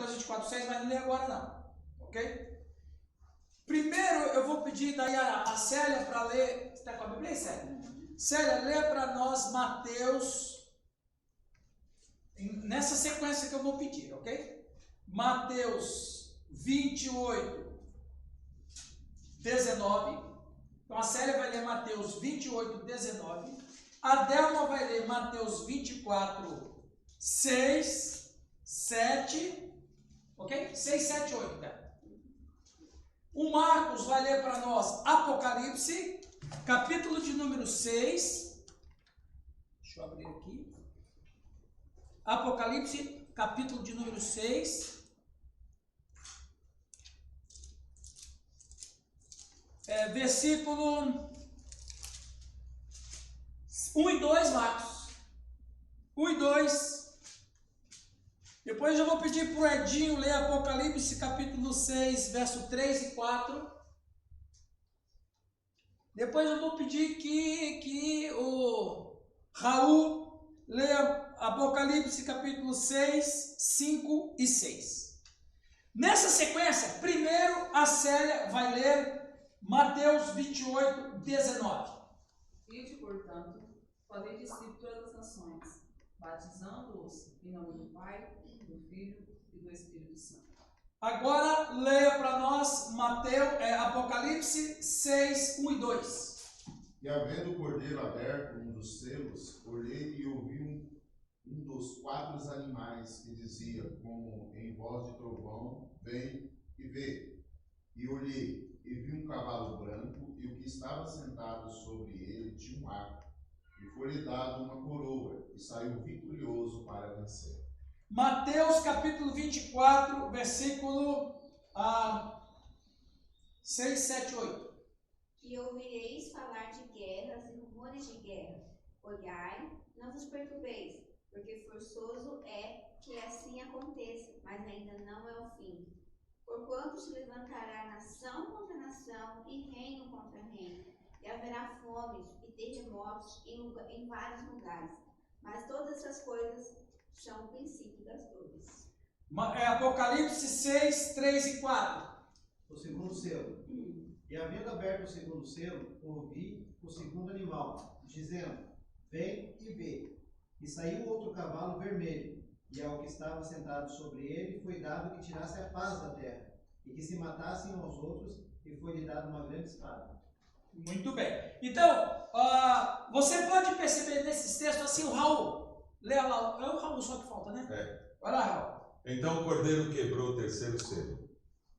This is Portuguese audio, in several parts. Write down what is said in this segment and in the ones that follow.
Mateus 24:6, mas não lê agora não, ok? Primeiro eu vou pedir daí a Célia para ler. Você está com a Bíblia aí, Célia? Célia, lê para nós Mateus, nessa sequência que eu vou pedir, ok? Mateus 28, 19. Então a Célia vai ler Mateus 28, 19. A Delma vai ler Mateus 24, 6, 7. Ok? 6, 7, 8. Né? O Marcos vai ler para nós Apocalipse, capítulo de número 6. Deixa eu abrir aqui. Apocalipse, capítulo de número 6. Versículo 1 e 2, Marcos. 1 e 2. Depois eu vou pedir para o Edinho ler Apocalipse, capítulo 6, verso 3 e 4. Depois eu vou pedir que o Raul leia Apocalipse, capítulo 6, 5 e 6. Nessa sequência, primeiro a Célia vai ler Mateus 28, 19. Ide, portanto, fazei discípulos todas as nações, batizando-os em nome do Pai, do Filho e do Espírito Santo. Agora leia para nós Apocalipse 6, 1 e 2. E havendo o cordeiro aberto um dos selos, olhei e ouvi um dos 4 animais que dizia, como em voz de trovão, vem e vê. E olhei e vi um cavalo branco, e o que estava sentado sobre ele tinha um arco, e foi-lhe dado uma coroa, e saiu vitorioso para vencer. Mateus capítulo 24, versículo 6, 7, 8. E ouvireis falar de guerras e rumores de guerra. Olhai, não vos perturbeis, porque forçoso é que assim aconteça, mas ainda não é o fim. Porquanto se levantará nação contra nação e reino contra reino, e haverá fomes e terremotos em vários lugares. Mas todas essas coisas são o princípio das dores. Apocalipse 6, 3 e 4. O segundo selo. E havendo aberto o segundo selo, ouvi o segundo animal, dizendo, vem e vê. E saiu outro cavalo vermelho, e ao que estava sentado sobre ele foi dado que tirasse a paz da terra, e que se matassem uns aos outros, e foi-lhe dado uma grande espada. Muito bem. Então, você pode perceber nesses textos assim, o Raul. Leia lá, é o Raul só que falta, né? Vai lá, Raul. Então o cordeiro quebrou o terceiro selo,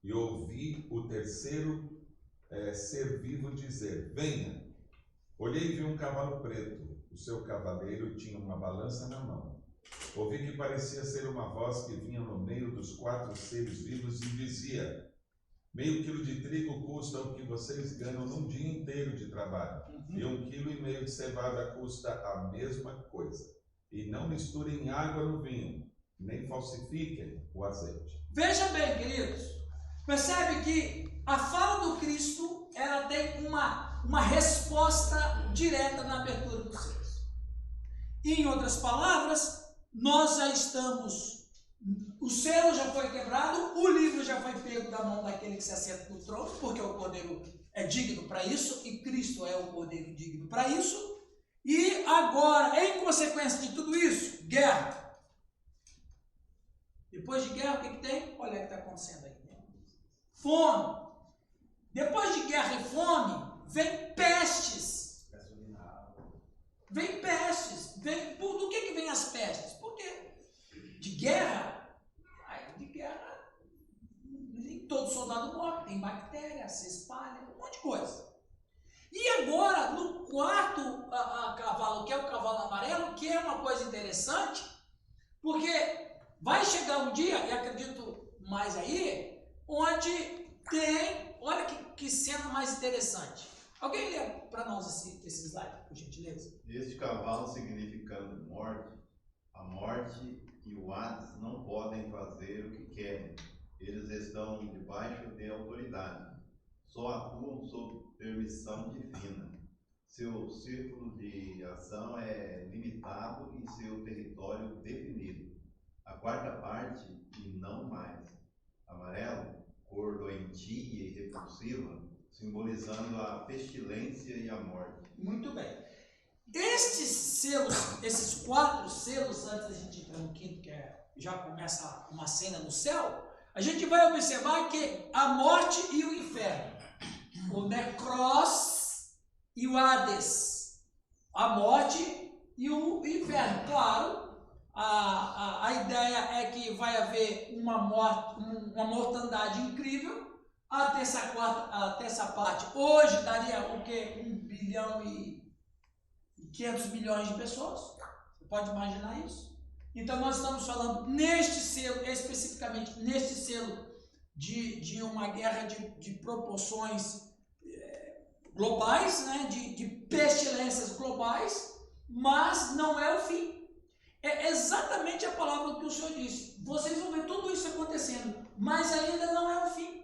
e ouvi o terceiro ser vivo dizer, venha. Olhei e vi um cavalo preto, o seu cavaleiro tinha uma balança na mão. Ouvi que parecia ser uma voz que vinha no meio dos 4 seres vivos e dizia, meio quilo de trigo custa o que vocês ganham num dia inteiro de trabalho, e 1,5 quilo de cevada custa a mesma coisa. E não misturem água no vinho, nem falsifiquem o azeite. Veja bem, queridos, percebe que a fala do Cristo, ela tem uma resposta direta na abertura dos selos. Em outras palavras, nós já estamos, o selo já foi quebrado, o livro já foi pego da mão daquele que se assenta no trono, porque o cordeiro é digno para isso, e Cristo é o cordeiro digno para isso. E agora, em consequência de tudo isso, guerra. Depois de guerra, o que tem? Olha o que está acontecendo aí. Fome. Depois de guerra e fome, vem pestes. Vem pestes. Do que vem as pestes? Por quê? De guerra? De guerra, nem todo soldado morre. Tem bactéria, se espalha, um monte de coisa. E agora, no quarto cavalo, que é o cavalo amarelo, que é uma coisa interessante, porque vai chegar um dia, e acredito mais aí, onde tem, olha que cena mais interessante. Alguém lê para nós esse slide, por gentileza? Este cavalo significando morte, a morte e o Hades não podem fazer o que querem. Eles estão debaixo de autoridade. Só atuam sob permissão divina. Seu círculo de ação é limitado e seu território definido. A quarta parte e não mais. oscila, simbolizando a pestilência e a morte. Muito bem. Estes selos, esses 4 selos, antes da gente entrar no quinto, que já começa uma cena no céu, a gente vai observar que a morte e o inferno, o necros e o Hades, a morte e o inferno. Claro, a ideia é que vai haver uma mortandade incrível até essa parte. Hoje daria o quê? 1 bilhão e 500 milhões de pessoas. Você pode imaginar isso? Então nós estamos falando neste selo, especificamente neste selo de uma guerra de proporções globais, né? de pestilências globais, mas não é o fim. É exatamente a palavra que o Senhor disse. Vocês vão ver tudo isso acontecendo, mas ainda não é o fim.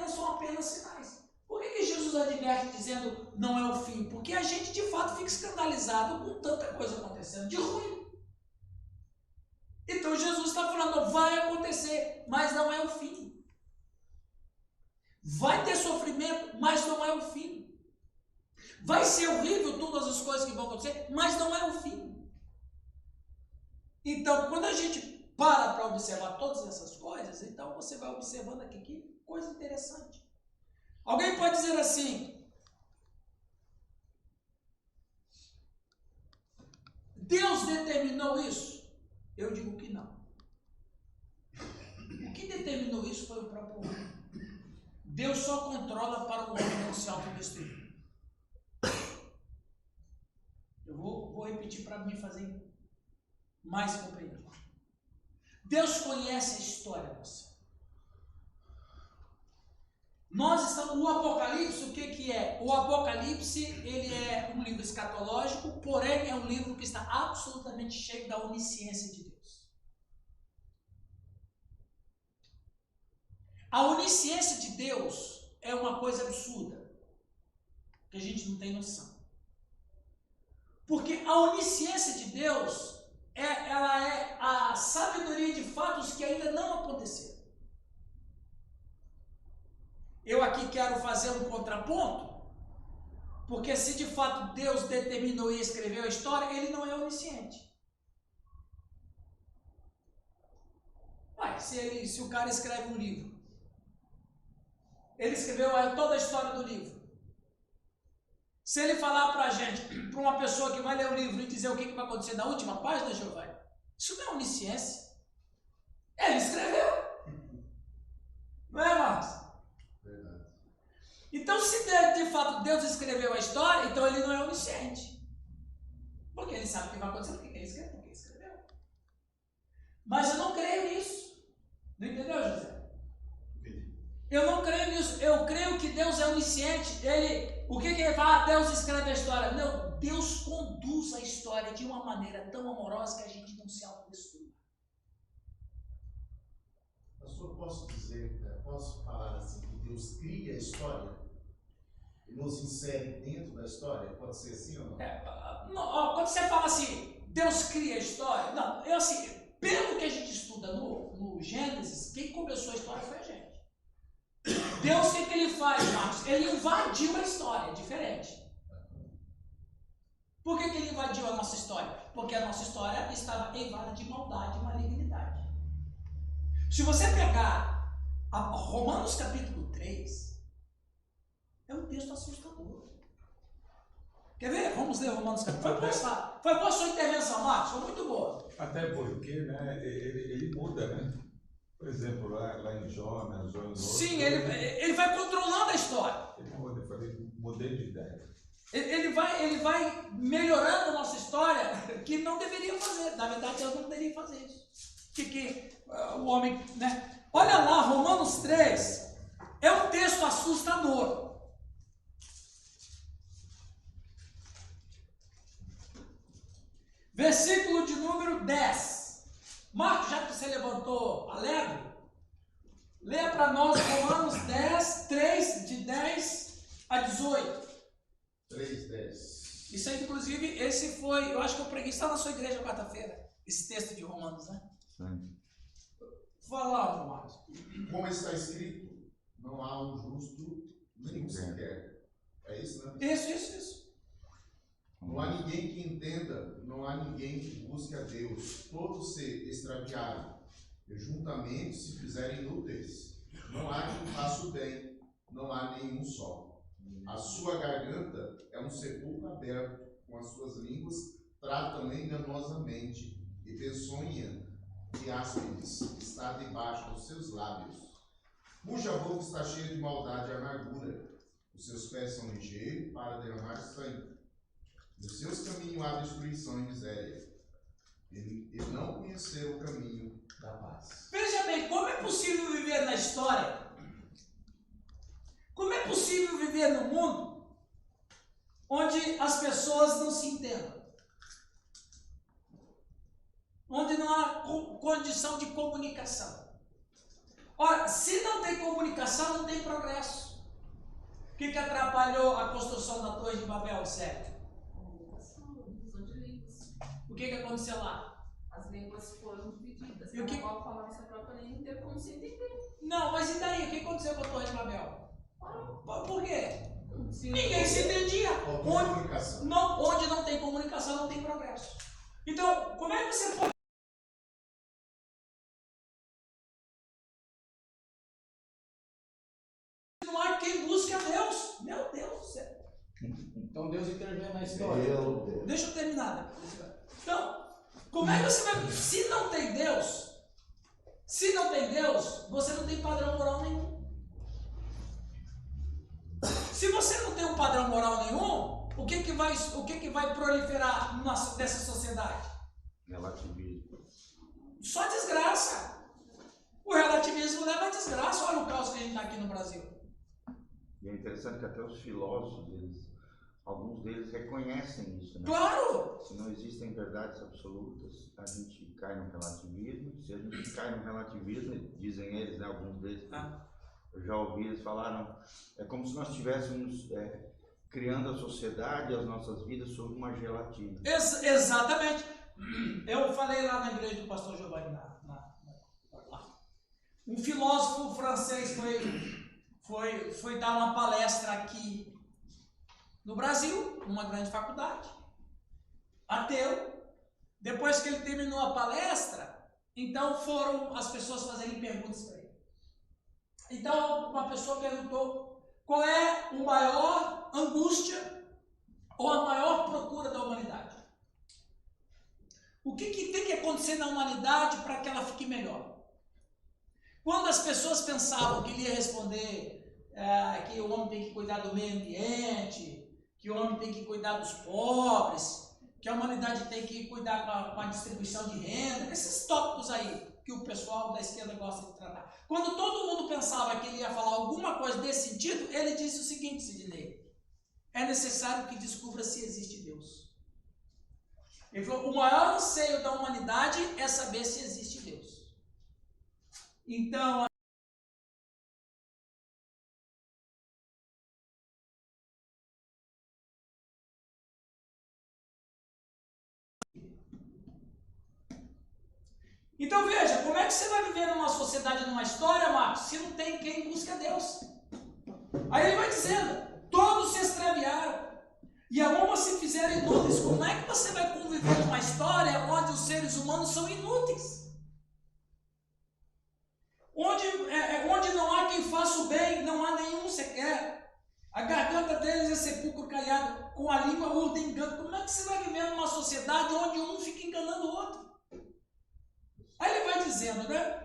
São apenas sinais. Por que Jesus adverte dizendo não é o fim? Porque a gente de fato fica escandalizado com tanta coisa acontecendo de ruim. Então Jesus está falando, vai acontecer, mas não é o fim. Vai ter sofrimento, mas não é o fim. Vai ser horrível todas as coisas que vão acontecer, mas não é o fim. Então, quando a gente para observar todas essas coisas, então você vai observando aqui que coisa interessante. Alguém pode dizer assim: Deus determinou isso? Eu digo que não. O que determinou isso foi o próprio homem. Deus só controla para o homem não se autodestruir. Eu vou repetir para mim fazer mais compreendido. Deus conhece a história da você. Nós estamos, o Apocalipse, o que é? O Apocalipse, ele é um livro escatológico, porém é um livro que está absolutamente cheio da onisciência de Deus. A onisciência de Deus é uma coisa absurda, que a gente não tem noção. Porque a onisciência de Deus, ela é a sabedoria de fatos que ainda não aconteceram. Eu aqui quero fazer um contraponto, porque se de fato Deus determinou e escreveu a história, ele não é onisciente. Mas se o cara escreve um livro, ele escreveu toda a história do livro. Se ele falar para a gente, para uma pessoa que vai ler o livro e dizer o que vai acontecer na última página, Giovanni, isso não é onisciência. Ele escreveu. Não é, Marcos? Verdade. Então, se de fato Deus escreveu a história, então ele não é onisciente. Porque ele sabe o que vai acontecer, porque ele escreveu, porque ele escreveu. Mas eu não creio nisso. Não entendeu, José? Eu não creio nisso. Eu creio que Deus é onisciente. O que ele fala? Deus escreve a história. Não, Deus conduz a história de uma maneira tão amorosa que a gente não se autodestrua. Pastor, posso falar assim, que Deus cria a história e nos insere dentro da história? Pode ser assim ou não? Quando você fala assim, Deus cria a história, não, pelo que a gente estuda no Gênesis, quem começou a história foi a gente. Deus, o que ele faz, Marcos? Ele invadiu a história, é diferente. Por que ele invadiu a nossa história? Porque a nossa história estava eivada de maldade e malignidade. Se você pegar Romanos capítulo 3, é um texto assustador. Quer ver? Vamos ler Romanos capítulo 3. Foi boa a sua intervenção, Marcos, foi muito boa. Até porque, né, ele muda, né? Por exemplo, lá em Jonas, sim, ele vai controlando a história. Ele muda, eu falei, mudei de ideia. Ele vai melhorando a nossa história, que não deveria fazer. Na verdade, eu não deveria fazer isso. O homem, né? Olha lá, Romanos 3 é um texto assustador. Versículo de número 10. Marcos, já que você levantou alegre, leia para nós Romanos 10, 3, de 10 a 18. 3, 10. Isso aí, inclusive, esse foi, eu acho que eu preguei, está na sua igreja quarta-feira, esse texto de Romanos, né? Sim. Fala lá, Marcos. Como está escrito, não há um justo nenhum sequer. É isso, né? Isso. Não há ninguém que entenda, não há ninguém que busque a Deus. Todos se extraviaram e juntamente se fizerem inúteis. Não há quem faça o bem, não há nenhum só. A sua garganta é um sepulcro aberto, com as suas línguas tratam enganosamente, e peçonha de ásperes está debaixo dos seus lábios. Cuja boca está cheia de maldade e amargura. Os seus pés são ligeiros para derramar sangue. Nos seus caminhos há destruição e miséria. E não conheceu o caminho da paz. Veja bem, como é possível viver na história? Como é possível viver no mundo onde as pessoas não se entendam? Onde não há condição de comunicação. Ora, se não tem comunicação, não tem progresso. O que atrapalhou a construção da Torre de Babel, certo? Comunicação, divisão de línguas. O que aconteceu lá? As línguas foram divididas. E o que- Cada qual falava sua própria língua, não teve como se entender. Não, mas e daí? O que aconteceu com a Torre de Babel? Por quê? Se Ninguém se entendia. Faltou Onde comunicação. onde não tem comunicação, não tem progresso. Então, como é que você pode... Não há quem busque a Deus. Meu Deus do céu. Então Deus interveio na história. Meu Deus. Deixa eu terminar. Então, como é que você vai... Se não tem Deus, você não tem padrão moral nenhum. Se você não tem um padrão moral nenhum, o que vai proliferar nessa sociedade? Relativismo. Só desgraça. O relativismo leva a desgraça. Olha o caos que a gente está aqui no Brasil. E é interessante que até os filósofos, alguns deles reconhecem isso, né? Claro! Se não existem verdades absolutas, a gente cai no relativismo. Se a gente cai no relativismo, dizem eles, né, alguns deles, eu já ouvi eles falaram, é como se nós estivéssemos criando a sociedade, as nossas vidas sobre uma gelatina. Exatamente. Eu falei lá na igreja do pastor Giovanni, lá. Um filósofo francês foi dar uma palestra aqui no Brasil, numa grande faculdade, ateu. Depois que ele terminou a palestra, então foram as pessoas fazerem perguntas para ele. Então uma pessoa perguntou qual é a maior angústia ou a maior procura da humanidade. O que tem que acontecer na humanidade para que ela fique melhor? Quando as pessoas pensavam que ele ia responder que o homem tem que cuidar do meio ambiente, que o homem tem que cuidar dos pobres, que a humanidade tem que cuidar com a distribuição de renda, esses tópicos aí que o pessoal da esquerda gosta de tratar. Quando todo mundo pensava que ele ia falar alguma coisa desse sentido, ele disse o seguinte, Sidney: é necessário que descubra se existe Deus. Ele falou, o maior anseio da humanidade é saber se existe Deus. Então, veja, como é que você vai viver numa sociedade, numa história, Marcos, se não tem quem busca Deus? Aí ele vai dizendo, todos se extraviaram e algumas se fizeram inúteis. Como é que você vai conviver numa história onde os seres humanos são inúteis? Onde não há quem faça o bem, não há nenhum sequer. A garganta deles é sepulcro caiado, com a língua urda engano. Como é que você vai viver numa sociedade onde um fica enganando o outro? Aí ele vai dizendo, né?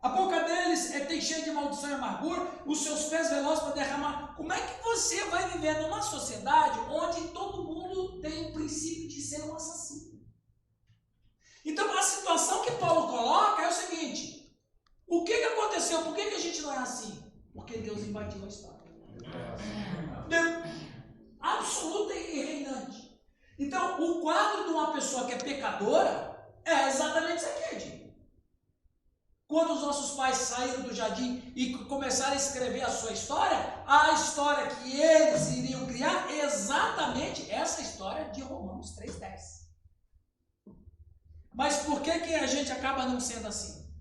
A boca deles tem cheia de maldição e amargura, os seus pés velozes para derramar. Como é que você vai viver numa sociedade onde todo mundo tem o princípio de ser um assassino? Então a situação que Paulo coloca é o seguinte: o que aconteceu? Por que a gente não é assim? Porque Deus invadiu a história. Absoluta e reinante. Então, o quadro de uma pessoa que é pecadora é exatamente isso aqui, gente. Quando os nossos pais saíram do jardim e começaram a escrever a sua história, a história que eles iriam criar é exatamente essa história de Romanos 3:10. Mas por que a gente acaba não sendo assim?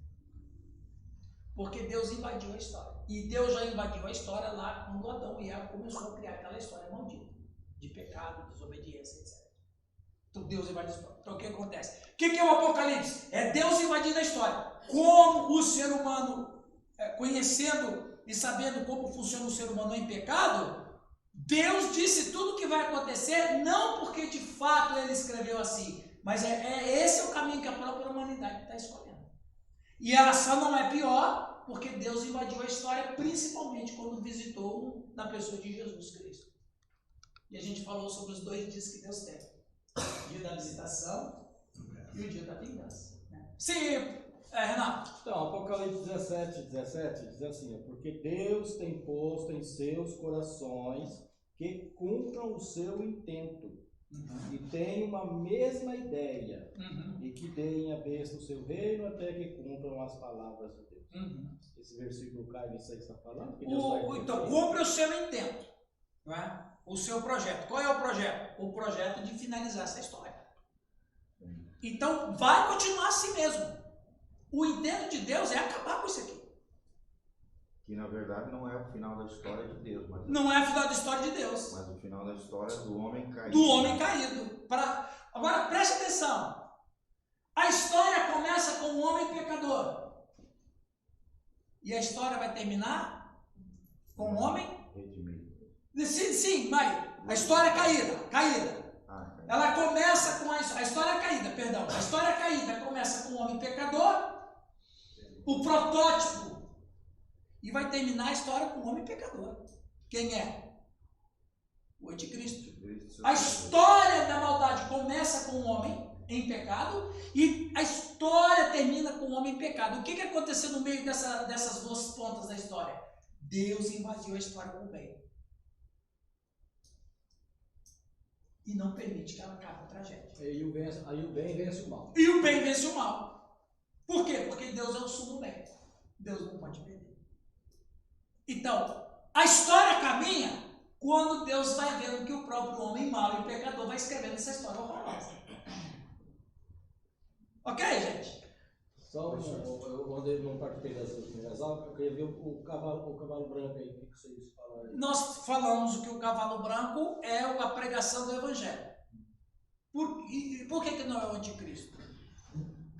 Porque Deus invadiu a história. E Deus já invadiu a história lá quando Adão e Eva começou a criar aquela história maldita. De pecado, desobediência, etc. Então Deus invadiu a história. Então o que acontece? O que é o Apocalipse? É Deus invadindo a história. Como o ser humano, conhecendo e sabendo como funciona o ser humano em pecado, Deus disse tudo o que vai acontecer, não porque de fato ele escreveu assim, mas esse é o caminho que a própria humanidade está escolhendo. E ela só não é pior porque Deus invadiu a história, principalmente quando visitou na pessoa de Jesus Cristo. E a gente falou sobre os 2 dias que Deus tem: o dia da visitação e o dia da vingança. Sim, Renato. Então, Apocalipse 17 diz assim: porque Deus tem posto em seus corações que cumpram o seu intento, e tenham uma mesma ideia, e que deem a besta o seu reino até que cumpram as palavras de Deus. Esse versículo cai nisso aí que você está falando? Então, cumpre o seu intento, não é? O seu projeto. Qual é o projeto? O projeto de finalizar essa história. Então, vai continuar assim mesmo. O intento de Deus é acabar com isso aqui. Que na verdade não é o final da história de Deus. Mas não é o final da história de Deus. Mas o final da história do homem caído. Do homem caído. Agora, preste atenção. A história começa com um homem pecador. E a história vai terminar com um homem redimido. Sim, mas a história é caída. Ela começa com a história caída, perdão. A história caída começa com um homem pecador, o protótipo, e vai terminar a história com um homem pecador. Quem é? O anticristo. A história da maldade começa com um homem em pecado e a história termina com um homem em pecado. O que aconteceu no meio dessas 2 pontas da história? Deus invadiu a história com o bem. E não permite que ela acabe a tragédia. Aí o bem vence o mal. E o bem vence o mal. Por quê? Porque Deus é o sumo bem. Deus não pode perder. Então, a história caminha quando Deus vai vendo que o próprio homem mau e pecador vai escrevendo essa história horrorosa. Ok, gente? Só eu não participei dessas primeiras aulas, eu queria ver o cavalo branco aí. O que vocês falaram aí? Nós falamos que o cavalo branco é a pregação do Evangelho. Por que não é o anticristo?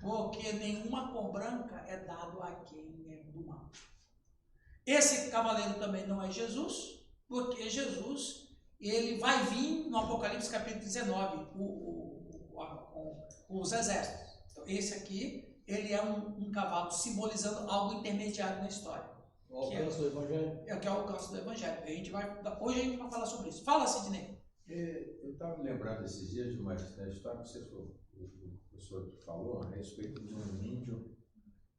Porque nenhuma cor branca é dado a quem é do mal. Esse cavaleiro também não é Jesus, porque Jesus, ele vai vir no Apocalipse capítulo 19, com os exércitos. Então, esse aqui, ele é um cavalo simbolizando algo intermediário na história. O alcance do Evangelho? Que é o alcance do Evangelho. Hoje a gente vai falar sobre isso. Fala, Sidney. Eu estava me lembrando esses dias de uma história que o professor falou a respeito de um índio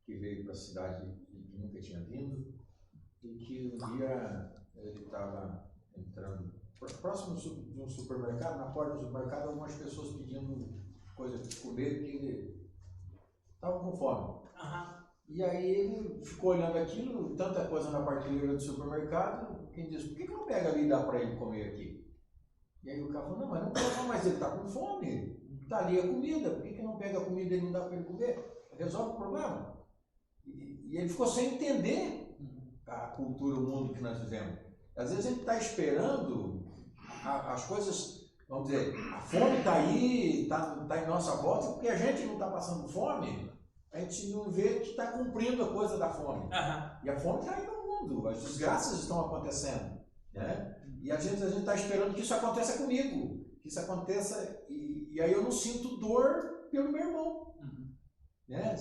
que veio para a cidade que nunca tinha vindo e que um dia ele estava entrando próximo de um supermercado, na porta do supermercado, algumas pessoas pedindo coisa de comer, porque ele estava com fome. E aí ele ficou olhando aquilo, tanta coisa na prateleira do supermercado, quem disse, por que não pega ali e dá para ele comer aqui? E aí o cara falou, não, mas não pega, mas ele está com fome, está ali a comida, por que não pega a comida e não dá para ele comer? Resolve o problema. E ele ficou sem entender a cultura, o mundo que nós vivemos. Às vezes a gente está esperando as coisas, vamos dizer, a fome está aí, está em nossa volta, porque a gente não está passando fome, a gente não vê que está cumprindo a coisa da fome. E a fome está aí no mundo, as desgraças estão acontecendo. Né? E às vezes a gente está esperando que isso aconteça comigo, que isso aconteça, e aí eu não sinto dor pelo meu irmão. Né?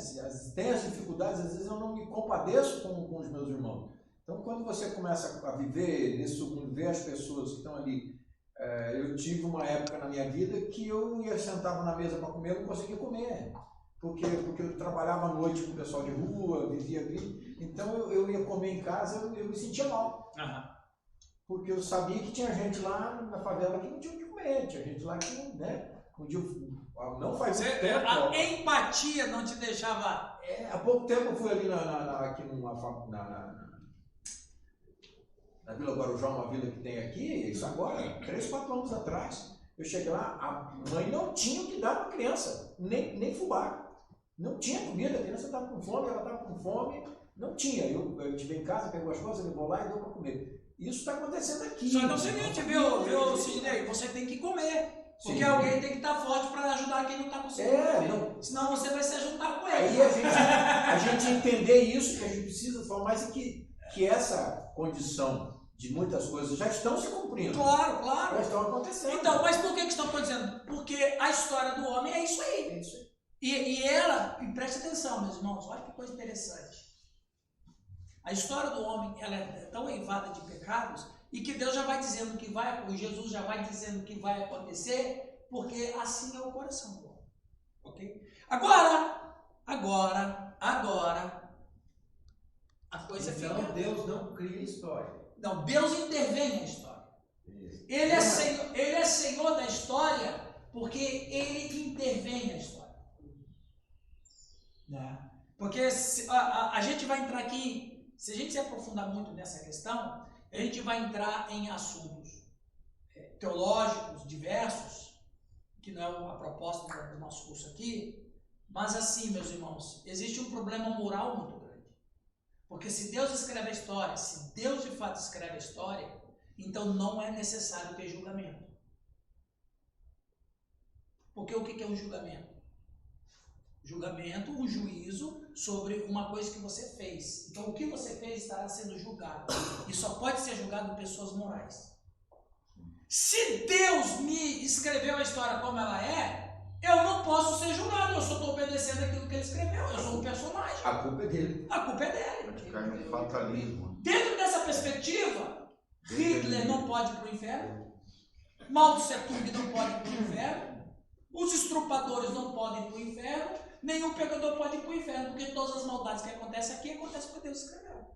Tem as dificuldades, às vezes eu não me compadeço com os meus irmãos. Então, quando você começa a viver nesse mundo, ver as pessoas que estão ali, eu tive uma época na minha vida que eu sentava na mesa para comer, eu não conseguia comer, porque eu trabalhava à noite com o pessoal de rua, vivia ali, então eu ia comer em casa, eu me sentia mal, porque eu sabia que tinha gente lá na favela que não tinha o que comer, tinha gente lá que não faz muito tempo. A empatia não te deixava... Há pouco tempo eu fui ali aqui na Vila Guarujá, uma vila que tem aqui, isso agora, 3, 4 anos atrás, eu cheguei lá, a mãe não tinha o que dar para a criança, nem fubá. Não tinha comida, a criança estava com fome, ela estava com fome, Não tinha. Eu estive em casa, pegou as coisas, eu vou lá e dou para comer. Isso está acontecendo aqui. Só que é o seguinte, viu, Sidney? Você tem que comer. Porque alguém tem que estar forte para ajudar quem não está conseguindo comer. Não. Senão você vai se juntar com ele. Aí a gente entender isso, que a gente precisa falar mais é que essa condição de muitas coisas já estão se cumprindo. Claro, claro. Já estão acontecendo. Então, mas por que estão acontecendo? Porque a história do homem é isso aí. É isso aí. E ela, e preste atenção, meus irmãos, olha que coisa interessante. A história do homem, ela é tão eivada de pecados, e que Deus já vai dizendo que vai, o Jesus já vai dizendo que vai acontecer, porque assim é o coração do homem. Ok? Agora, a coisa Então, fica... Deus não cria história. Não, Deus intervém na história. Isso. Ele é Senhor da história, porque Ele intervém na história. Né? Porque a gente vai entrar aqui, se a gente se aprofundar muito nessa questão, a gente vai entrar em assuntos teológicos diversos, que não é a proposta do nosso curso aqui, mas assim, meus irmãos, existe um problema moral muito grande. Porque se Deus escreve a história, se Deus de fato escreve a história, então não é necessário ter julgamento. Porque o que é um julgamento? Julgamento, um juízo sobre uma coisa que você fez. Então, o que você fez estará sendo julgado. E só pode ser julgado por pessoas morais. Se Deus me escreveu a história como ela é, eu não posso ser julgado. Eu só estou obedecendo aquilo que ele escreveu. Eu sou um personagem. A culpa é dele. A culpa é dele. Pode cair no fatalismo. Dentro dessa perspectiva, Hitler não pode ir para o inferno. Mao Tse Tung não pode ir para o inferno. Os estrupadores não podem ir para o inferno. Nenhum pecador pode ir para o inferno, porque todas as maldades que acontecem aqui acontecem porque Deus escreveu.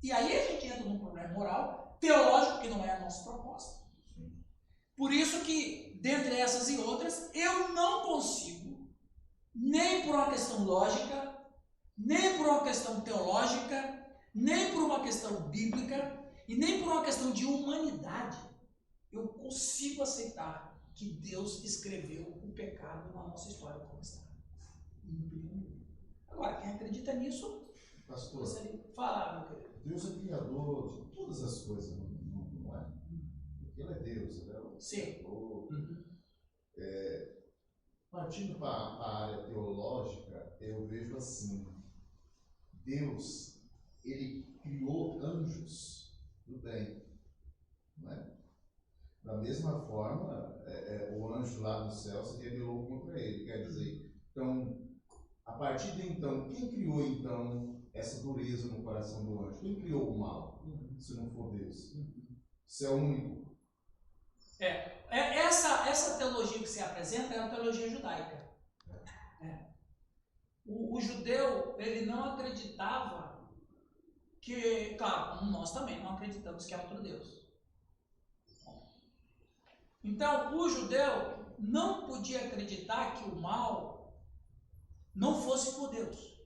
E aí a gente entra num problema moral, teológico, que não é a nossa proposta. Por isso que, dentre essas e outras, eu não consigo, nem por uma questão lógica, nem por uma questão teológica, nem por uma questão bíblica, e nem por uma questão de humanidade, eu consigo aceitar que Deus escreveu o pecado na nossa história como está. Agora, quem acredita nisso, Pastor, fala, meu querido. Deus é criador de todas as coisas, não é? Porque Ele é Deus, Ele é o Criador. Partindo para a área teológica, eu vejo assim, Deus, Ele criou anjos do bem, não é? Da mesma forma, o anjo lá no céu se rebelou contra ele, quer dizer, então, a partir de então, quem criou então essa dureza no coração do anjo? Quem criou o mal, se não for Deus? Isso é único. Essa teologia que você apresenta é uma teologia judaica. O judeu, ele não acreditava que, claro, como nós também não acreditamos que há outro Deus. Então, o judeu não podia acreditar que o mal não fosse por Deus.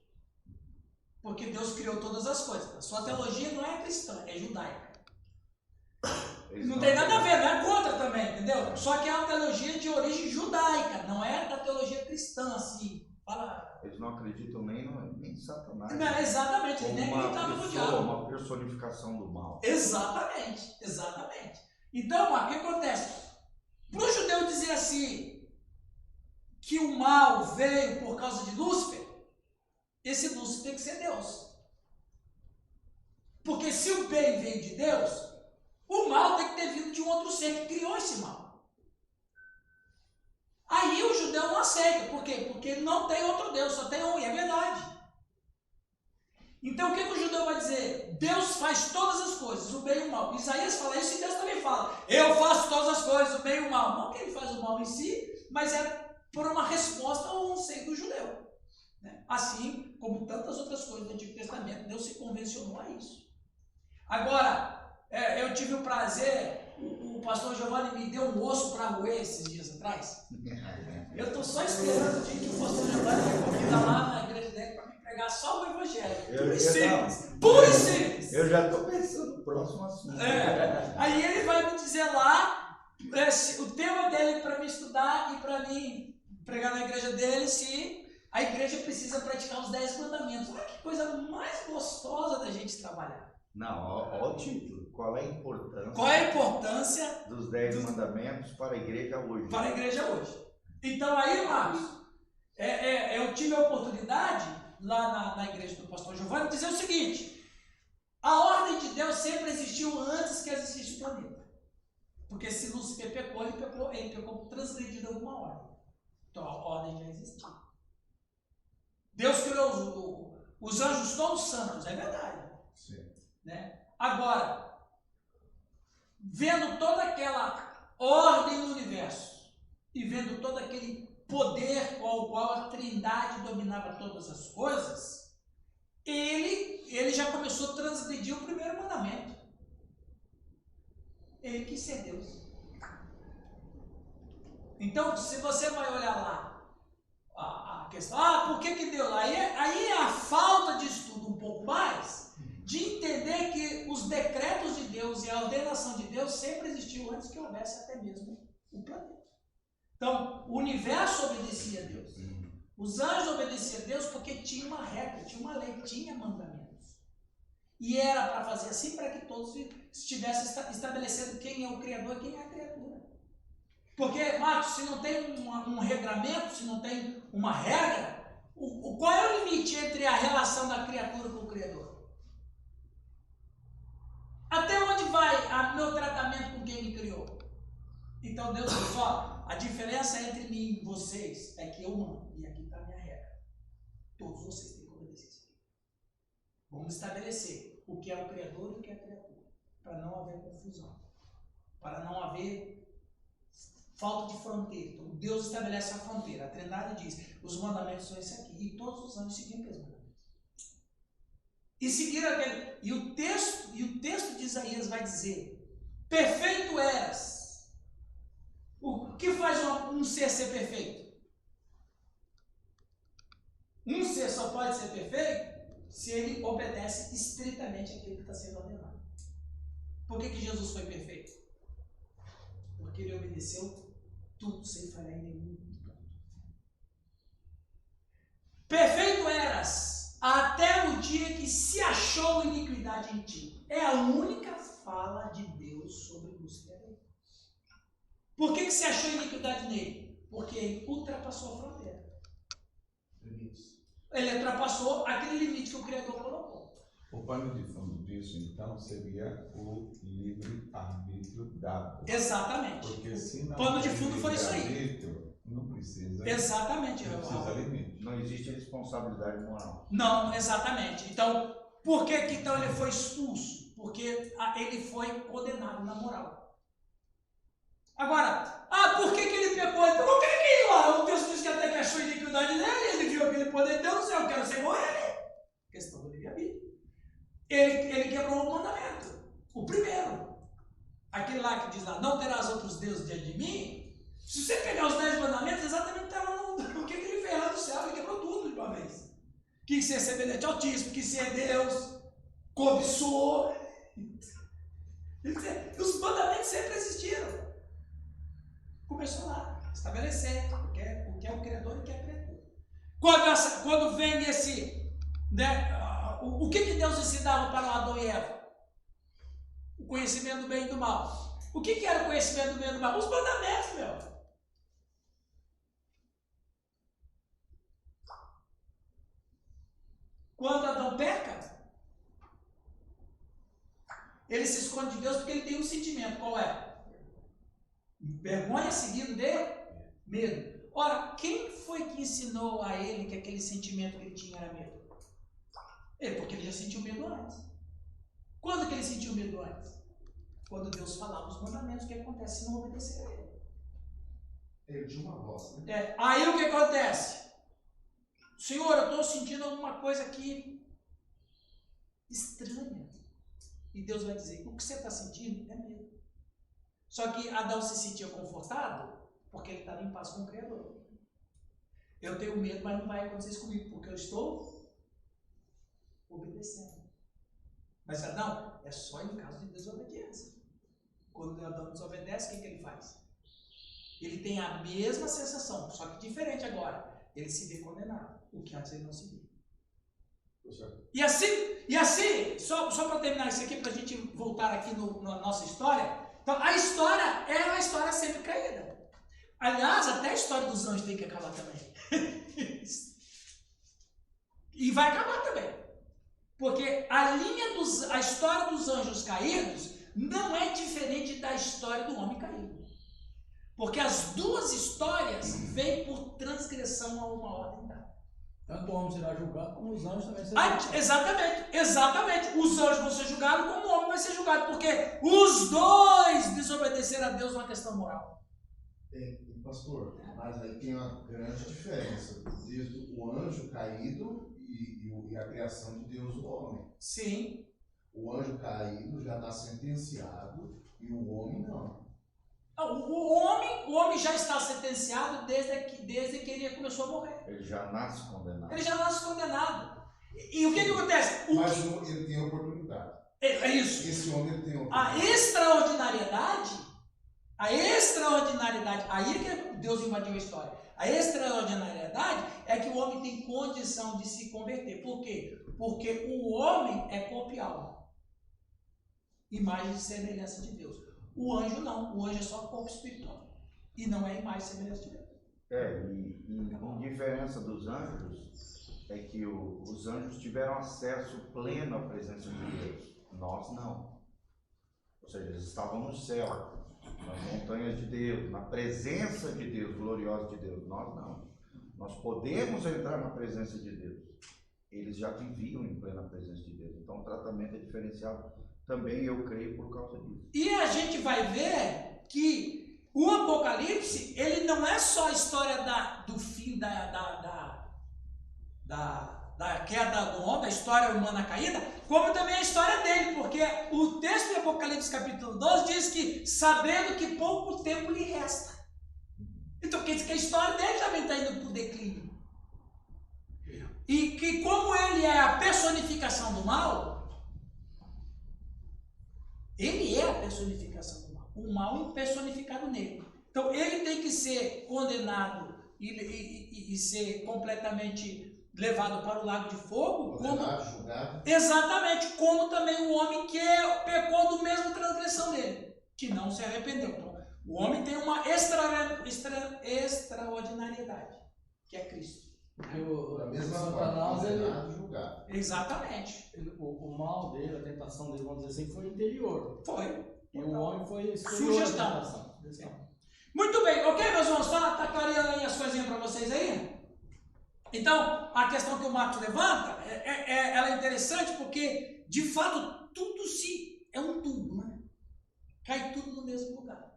Porque Deus criou todas as coisas. A sua teologia não é cristã, é judaica. Não tem nada a ver, não é contra também, entendeu? Só que é uma teologia de origem judaica, não é da teologia cristã, assim. Fala. Eles não acreditam nem em Satanás. Não, exatamente, eles nem acreditavam no diabo. Uma personificação do mal. Exatamente. Então, o que acontece? Para o judeu dizer assim, que o mal veio por causa de Lúcifer, esse Lúcifer tem que ser Deus. Porque se o bem veio de Deus, o mal tem que ter vindo de um outro ser que criou esse mal. Aí o judeu não aceita. Por quê? Porque não tem outro Deus, só tem um, e é verdade. Então o que o judeu vai dizer? Deus faz todas as coisas, o bem e o mal. Isaías fala isso e Deus também fala. Eu faço todas as coisas, o bem e o mal. Não que ele faz o mal em si, mas é por uma resposta ao anseio do judeu. Assim como tantas outras coisas do Antigo Testamento, Deus se convencionou a isso. Agora, eu tive o prazer, o pastor Giovanni me deu um osso para roer esses dias atrás. Eu estou só esperando o dia que o pastor Giovanni me convidar lá na igreja dele para me pregar só o evangelho. Puro e simples. Eu já estou pensando no próximo assunto. Aí ele vai me dizer lá o tema dele para me estudar e para mim pregar na igreja dele, se A igreja precisa praticar os 10 mandamentos. Olha que coisa mais gostosa da gente trabalhar. Não, olha o título. Qual é a importância? Qual é a importância dos 10 mandamentos para a igreja hoje? Para a igreja hoje. Então aí, Marcos, eu tive a oportunidade, lá na igreja do pastor Giovanni, de dizer o seguinte: a ordem de Deus sempre existiu antes que existisse o planeta. Porque se Lúcifer pecou, ele pecou transgredindo alguma ordem. Então a ordem já existia. Deus criou os anjos todos santos, é verdade. Sim. Né? Agora, vendo toda aquela ordem no universo e vendo todo aquele poder com o qual a Trindade dominava todas as coisas, ele já começou a transgredir o primeiro mandamento. Ele quis ser Deus. Então, se você vai olhar lá a questão, por que Deus? Aí é a falta de estudo um pouco mais, de entender que os decretos de Deus e a ordenação de Deus sempre existiu antes que houvesse até mesmo o planeta. Então, o universo obedecia a Deus. Os anjos obedeciam a Deus porque tinha uma regra, tinha uma lei, tinha mandamentos. E era para fazer assim para que todos estivessem estabelecendo quem é o Criador e quem é a criatura. Porque, Marcos, se não tem um regramento, se não tem uma regra, qual é o limite entre a relação da criatura com o Criador? Até onde vai o meu tratamento com quem me criou? Então Deus diz, a diferença entre mim e vocês é que eu mando, e aqui está a minha regra. Todos vocês têm que obedecer isso aqui. Vamos estabelecer o que é o Criador e o que é a criatura, para não haver confusão, para não haver falta de fronteira. Então Deus estabelece a fronteira, a Trindade diz, os mandamentos são esse aqui, e todos os anjos seguiam aqueles mandamentos. E seguiram aquele. E o texto de Isaías vai dizer: perfeito eras. O que faz um ser perfeito? Um ser só pode ser perfeito se ele obedece estritamente aquilo que está sendo ordenado. Por que Jesus foi perfeito? Porque ele obedeceu tudo sem falhar em nenhum ponto. Perfeito eras até o dia que se achou iniquidade em ti. É a única fala de Deus sobre Lúcifer. Por que se achou iniquidade nele? Porque ele ultrapassou a fronteira. Ele ultrapassou aquele limite que o Criador colocou. O pano de fundo disso, então, seria o livre-arbítrio dado. Exatamente. Porque se não o pano de fundo foi isso aí. Não precisa. Exatamente. Não precisa limite. Não existe responsabilidade moral. Não, exatamente. Então, por que então ele foi expulso? Porque ele foi condenado na moral. Agora, por que ele pecou? Então, por que lá? O texto diz que até que achou iniquidade nele, ele viu aquele poder de Deus, eu quero ser igual a ele. Questão do livre-arbítrio. Ele quebrou o mandamento. O primeiro. Aquele lá que diz lá, não terás outros deuses diante de mim. Se você pegar os 10 mandamentos, exatamente está lá no que ele fez lá no céu, ele quebrou tudo de uma vez. Quis ser semelhante ao Altíssimo, quis ser Deus, cobiçou. Os mandamentos sempre existiram. Começou lá, estabelecer o que é o Criador e o que é a criatura. Quando vem esse, o que Deus ensinava para Adão e Eva? O conhecimento do bem e do mal. O que era o conhecimento do bem e do mal? Os mandamentos, meu. Quando Adão peca, ele se esconde de Deus porque ele tem um sentimento. Qual é? Vergonha seguido de medo. Ora, quem foi que ensinou a ele que aquele sentimento que ele tinha era medo? Ele, porque ele já sentiu medo antes. Quando que ele sentiu medo antes? Quando Deus falava os mandamentos, o que acontece se não obedecer a ele? Ele tinha uma voz, né? Aí o que acontece? Senhor, eu estou sentindo alguma coisa aqui estranha. E Deus vai dizer, o que você está sentindo é medo. Só que Adão se sentia confortado porque ele estava em paz com o Criador. Eu tenho medo, mas não vai acontecer isso comigo, porque eu estou obedecendo. Mas Adão, é só em caso de desobediência. Quando Adão desobedece, o que ele faz? Ele tem a mesma sensação, só que diferente agora. Ele se vê condenado. o que antes ele não seguia. E assim, só para terminar isso aqui, para a gente voltar aqui na nossa história. Então, a história é uma história sempre caída. Aliás, até a história dos anjos tem que acabar também. E vai acabar também. Porque a história dos anjos caídos não é diferente da história do homem caído. Porque as duas histórias vêm por transgressão a uma ordem dada. Tanto o homem será julgado, como os anjos também serão julgados. Exatamente. Os anjos vão ser julgados, como o homem vai ser julgado. Porque os dois desobedeceram a Deus numa questão moral. Pastor, mas aí tem uma grande diferença desde o anjo caído e a criação de Deus, o homem. Sim. O anjo caído já está sentenciado e o homem não. O homem já está sentenciado desde que ele começou a morrer. Ele já nasce condenado. E o que acontece? Mas ele tem oportunidade. É isso. Esse homem tem oportunidade. A extraordinariedade, aí é que Deus invadiu a história. A extraordinariedade é que o homem tem condição de se converter. Por quê? Porque o homem é corpo e alma. Imagem e semelhança de Deus. O anjo não. O anjo é só corpo espiritual. E não é imagem e semelhança de Deus. E a diferença dos anjos é que os anjos tiveram acesso pleno à presença de Deus. Nós não. Ou seja, eles estavam no céu, nas montanhas de Deus, na presença de Deus, gloriosa de Deus. Nós não. Nós podemos entrar na presença de Deus. Eles já viviam em plena presença de Deus. Então o tratamento é diferenciado também, eu creio, por causa disso. E a gente vai ver que o Apocalipse, ele não é só a história do fim da queda do homem, da história humana caída, como também a história dele, porque o texto de Apocalipse capítulo 12 diz que, sabendo que pouco tempo lhe resta. Então quer dizer que a história dele também está indo para o declínio. E que como ele é a personificação do mal, ele é a personificação do mal. O mal personificado nele. Então ele tem que ser condenado e ser completamente levado para o lago de fogo, julgado. Exatamente, como também o homem que pecou do mesmo transgressão dele, que não se arrependeu. Então, o homem tem uma extraordinariedade, que é Cristo. Da mesma forma, julgado. Exatamente. O mal dele, a tentação dele, vamos dizer assim, foi interior. Foi. E o homem foi sugestão. Muito bem, ok, meus irmãos? Está clareando aí as coisinhas para vocês aí? Então, a questão que o Marcos levanta, ela é interessante porque, de fato, tudo é um tubo, né? Cai tudo no mesmo lugar.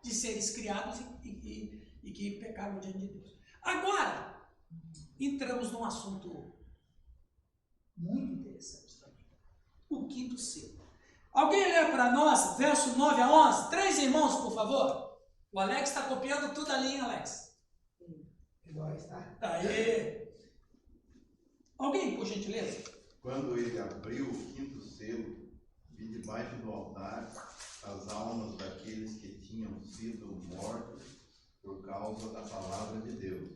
De seres criados e que pecaram diante de Deus. Agora, entramos num assunto muito interessante também. O quinto selo. Alguém lê para nós, verso 9 a 11? 3 irmãos, por favor. O Alex está copiando tudo ali, hein, Alex? Aê! Alguém, por gentileza? Quando ele abriu o quinto selo, vi debaixo do altar as almas daqueles que tinham sido mortos por causa da palavra de Deus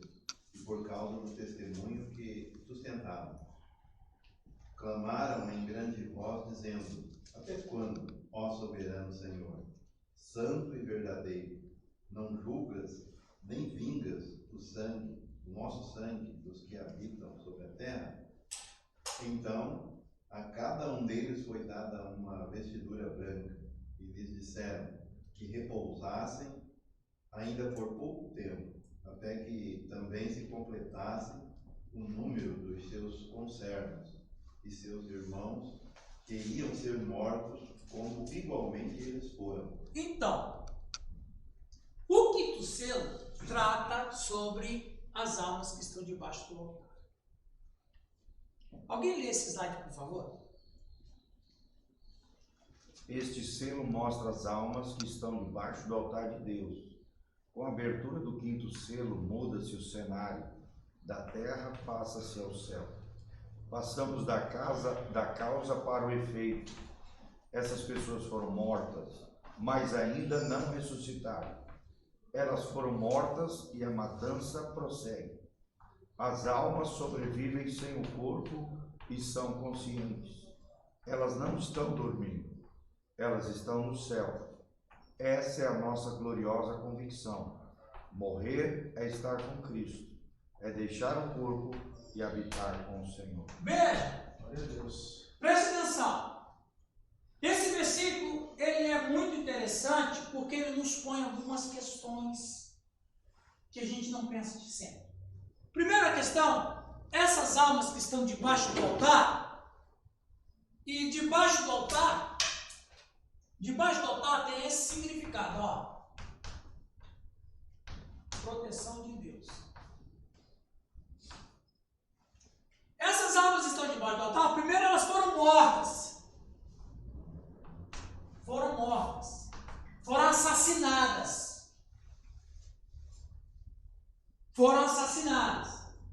e por causa do testemunho que sustentavam. Clamaram em grande voz, dizendo: até quando, ó soberano Senhor, santo e verdadeiro, não julgas nem vingas o nosso sangue dos que habitam sobre a terra? Então, a cada um deles foi dada uma vestidura branca, e lhes disseram que repousassem ainda por pouco tempo, até que também se completasse o número dos seus conservos e seus irmãos, que iam ser mortos, como igualmente eles foram. Então, o quinto selo trata sobre as almas que estão debaixo do altar. Alguém lê esse slide, por favor? Este selo mostra as almas que estão debaixo do altar de Deus. Com a abertura do quinto selo, muda-se o cenário. Da terra passa-se ao céu. Passamos da causa para o efeito. Essas pessoas foram mortas, mas ainda não ressuscitaram. Elas foram mortas e a matança prossegue. As almas sobrevivem sem o corpo e são conscientes. Elas não estão dormindo, elas estão no céu. Essa é a nossa gloriosa convicção. Morrer é estar com Cristo, é deixar o corpo e habitar com o Senhor. Veja, Glória a Deus. preste atenção. Esse versículo, ele é muito interessante porque ele nos põe algumas questões que a gente não pensa de sempre. Primeira questão, essas almas que estão debaixo do altar, e debaixo do altar tem esse significado, ó. Proteção de Deus. Essas almas estão debaixo do altar, primeiro elas foram mortas. Foram assassinadas.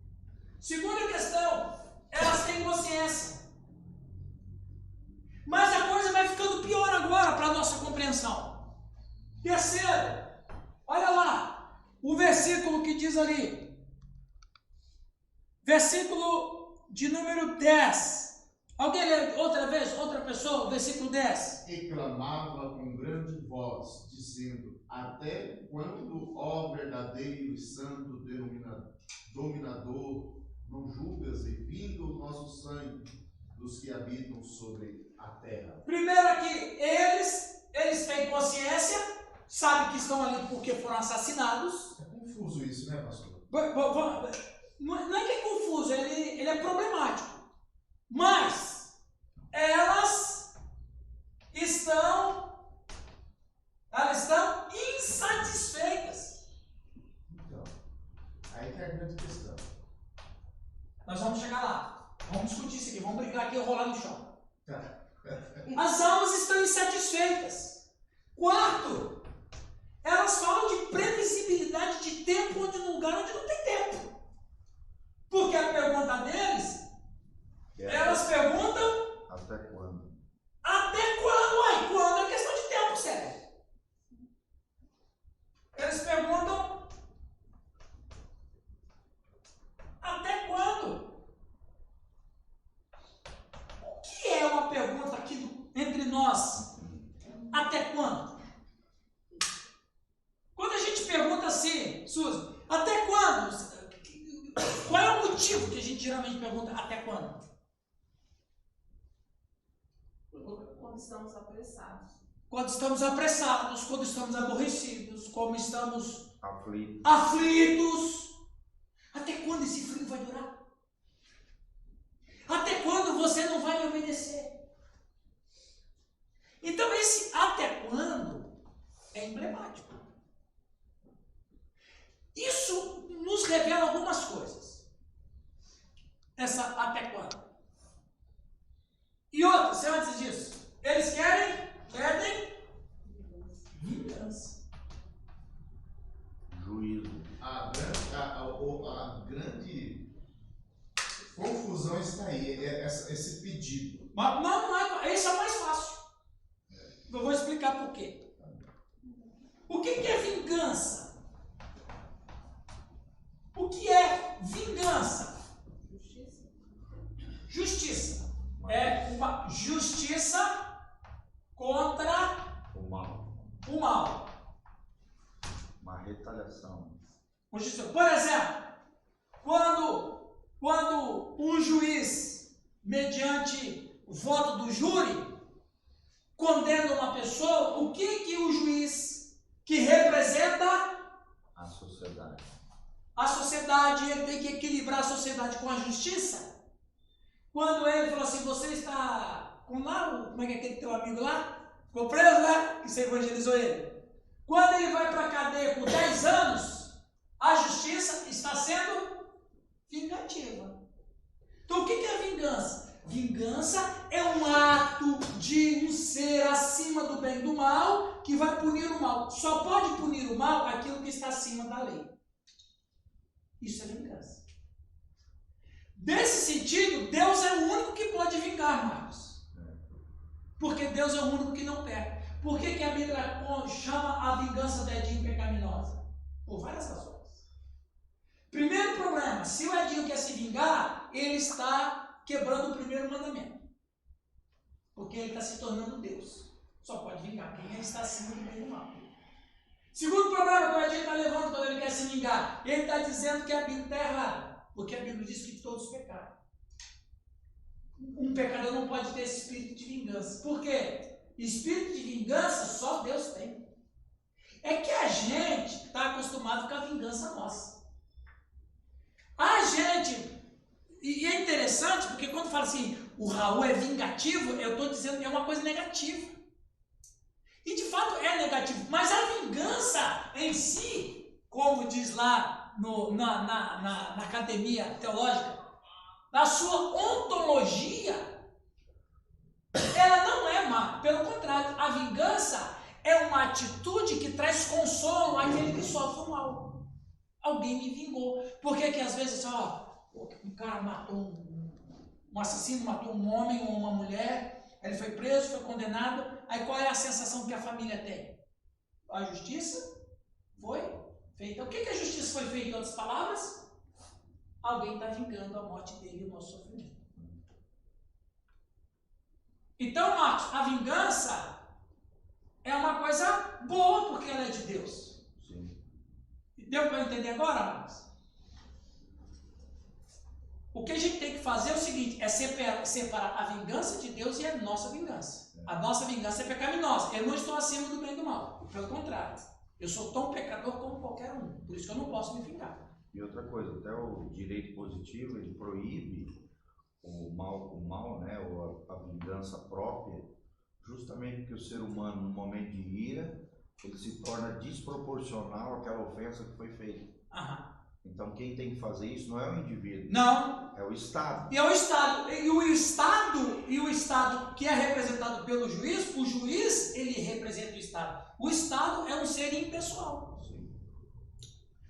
Segunda questão, elas têm consciência. Mas a coisa vai ficando pior agora para a nossa compreensão. Terceiro, olha lá, o versículo que diz ali, versículo de número 10. Alguém lê outra vez, outra pessoa, versículo 10. E clamava com grande voz, dizendo: até quando, ó verdadeiro e santo dominador, não julgas e vinga o nosso sangue dos que habitam sobre a terra? Primeiro aqui, eles têm consciência, sabem que estão ali porque foram assassinados. É confuso isso, né, pastor? Não é que é confuso, ele é problemático. Mas elas estão insatisfeitas. Então, aí que é a grande questão. Nós vamos chegar lá. Vamos discutir isso aqui, vamos brigar aqui e rolar no chão. Tá. As almas estão insatisfeitas. Quarto, elas falam de previsibilidade de tempo num lugar onde não tem tempo. Porque a pergunta deles, elas perguntam: até quando? até quando? Ué, quando é questão de tempo, sério. Eles perguntam: até quando? O que é uma pergunta aqui entre nós? Até quando? Quando a gente pergunta assim, Suzy, até quando? Qual é o motivo que a gente geralmente pergunta até quando? Quando estamos apressados. Quando estamos apressados, quando estamos aborrecidos, quando estamos Aflitos. Até quando esse frio vai durar? Até quando você não vai me obedecer? Então esse até quando é emblemático. Isso nos revela algumas coisas. Essa até quando? E outra, se antes disso, eles querem vingança. Juízo. A grande confusão está aí, esse pedido. Mas não é, esse é o mais fácil. Eu vou explicar por quê. O que é vingança? O que é vingança? Justiça. É uma justiça contra O mal. o mal. Uma retaliação. Justiça. Por exemplo, quando um juiz, mediante o voto do júri, condena uma pessoa, o que o juiz que representa A sociedade. a sociedade, ele tem que equilibrar a sociedade com a justiça. Quando ele falou assim, você está com lá, como é que é aquele teu amigo lá? Ficou preso, né? Que você evangelizou ele. Quando ele vai para a cadeia por 10 anos, a justiça está sendo vingativa. Então o que é vingança? Vingança é um ato de um ser acima do bem e do mal que vai punir o mal. Só pode punir o mal aquilo que está acima da lei. Isso é vingança. Desse sentido, Deus é o único que pode vingar, Marcos. Porque Deus é o único que não peca. Por que a Bíblia chama a vingança dedinho pecaminosa? Por várias razões. Primeiro problema, se o Edinho quer se vingar, ele está quebrando o primeiro mandamento. Porque ele está se tornando Deus. Só pode vingar quem está acima do bem e do mal. Segundo problema que o Edinho está levando quando ele quer se vingar, ele está dizendo que a Bíblia está errada. Porque a Bíblia diz que todos pecaram. Um pecador não pode ter esse espírito de vingança. Por quê? Espírito de vingança só Deus tem. É que a gente está acostumado com a vingança nossa. A gente, e é interessante porque quando fala assim, o Raul é vingativo, eu estou dizendo que é uma coisa negativa. E de fato é negativo, mas a vingança em si, como diz lá na academia teológica, na sua ontologia, ela não é má. Pelo contrário, a vingança é uma atitude que traz consolo àquele que sofre o mal. Alguém me vingou. Por que que às vezes, um cara matou um assassino, matou um homem ou uma mulher, ele foi preso, foi condenado, aí qual é a sensação que a família tem? A justiça foi feita. O que que a justiça foi feita, em outras palavras? Alguém está vingando a morte dele e o nosso sofrimento. Então, Marcos, a vingança é uma coisa boa porque ela é de Deus. Sim. Deu para entender agora, Marcos? O que a gente tem que fazer é o seguinte, é separar a vingança de Deus e a nossa vingança. A nossa vingança é pecaminosa. Eu não estou acima do bem e do mal. Pelo contrário, eu sou tão pecador como qualquer um. Por isso que eu não posso me vingar. E outra coisa, até o direito positivo, ele proíbe o mal, né, ou a vingança própria, justamente porque o ser humano, no momento de ira, ele se torna desproporcional àquela ofensa que foi feita. Aham. Então quem tem que fazer isso não é o indivíduo. Não. É o Estado. E é o Estado. E o Estado que é representado pelo juiz, o juiz, ele representa o Estado. O Estado é um ser impessoal.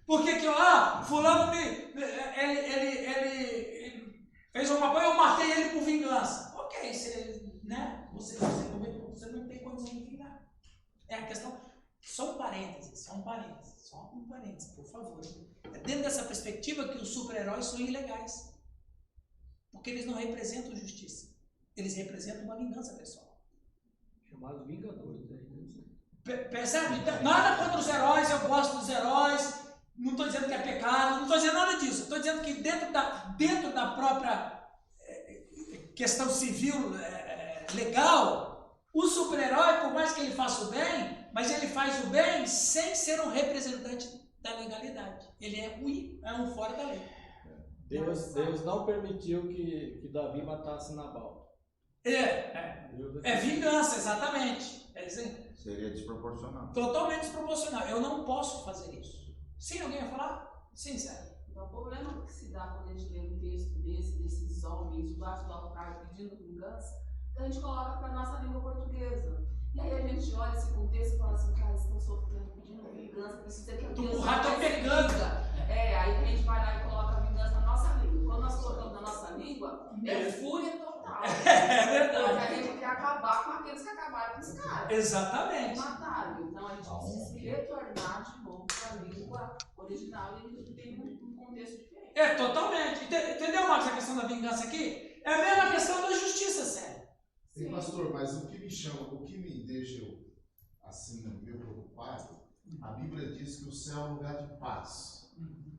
Porque que, fulano ele fez uma coisa, eu matei ele por vingança. Ok, você não tem condição de vingar. É a questão, só um parênteses, por favor. É dentro dessa perspectiva que os super-heróis são ilegais. Porque eles não representam justiça. Eles representam uma vingança pessoal. Chamados Vingadores. Percebe? Nada contra os heróis, eu gosto dos heróis. Não estou dizendo que é pecado, não estou dizendo nada disso. Estou dizendo que dentro da própria questão civil legal, o super-herói, por mais que ele faça o bem, mas ele faz o bem sem ser um representante da legalidade. Ele é um fora da lei. Deus não permitiu que Davi matasse Nabal. É vingança, exatamente. Seria desproporcional. Totalmente desproporcional. Eu não posso fazer isso. Sim, alguém vai falar? Sim, sério. Então, o problema que se dá quando a gente lê um texto desses homens debaixo do altar pedindo vingança, a gente coloca para a nossa língua portuguesa. E aí a gente olha esse contexto e fala assim, cara, eles estão sofrendo, pedindo vingança, precisa que a vingança... O rato é pegando. Aí a gente vai lá e coloca a vingança na nossa língua. Quando nós colocamos na nossa língua, é fúria total. É verdade. Porque a gente quer acabar com aqueles que acabaram com os caras. Exatamente. Mataram. Então a gente precisa retornar de novo para a língua original e tem um contexto diferente. Totalmente. Entendeu, Marcos, a questão da vingança aqui? É a mesma questão da justiça, sério. Sim, pastor, mas o que me deixa assim, meio preocupado, a Bíblia diz que o céu é um lugar de paz.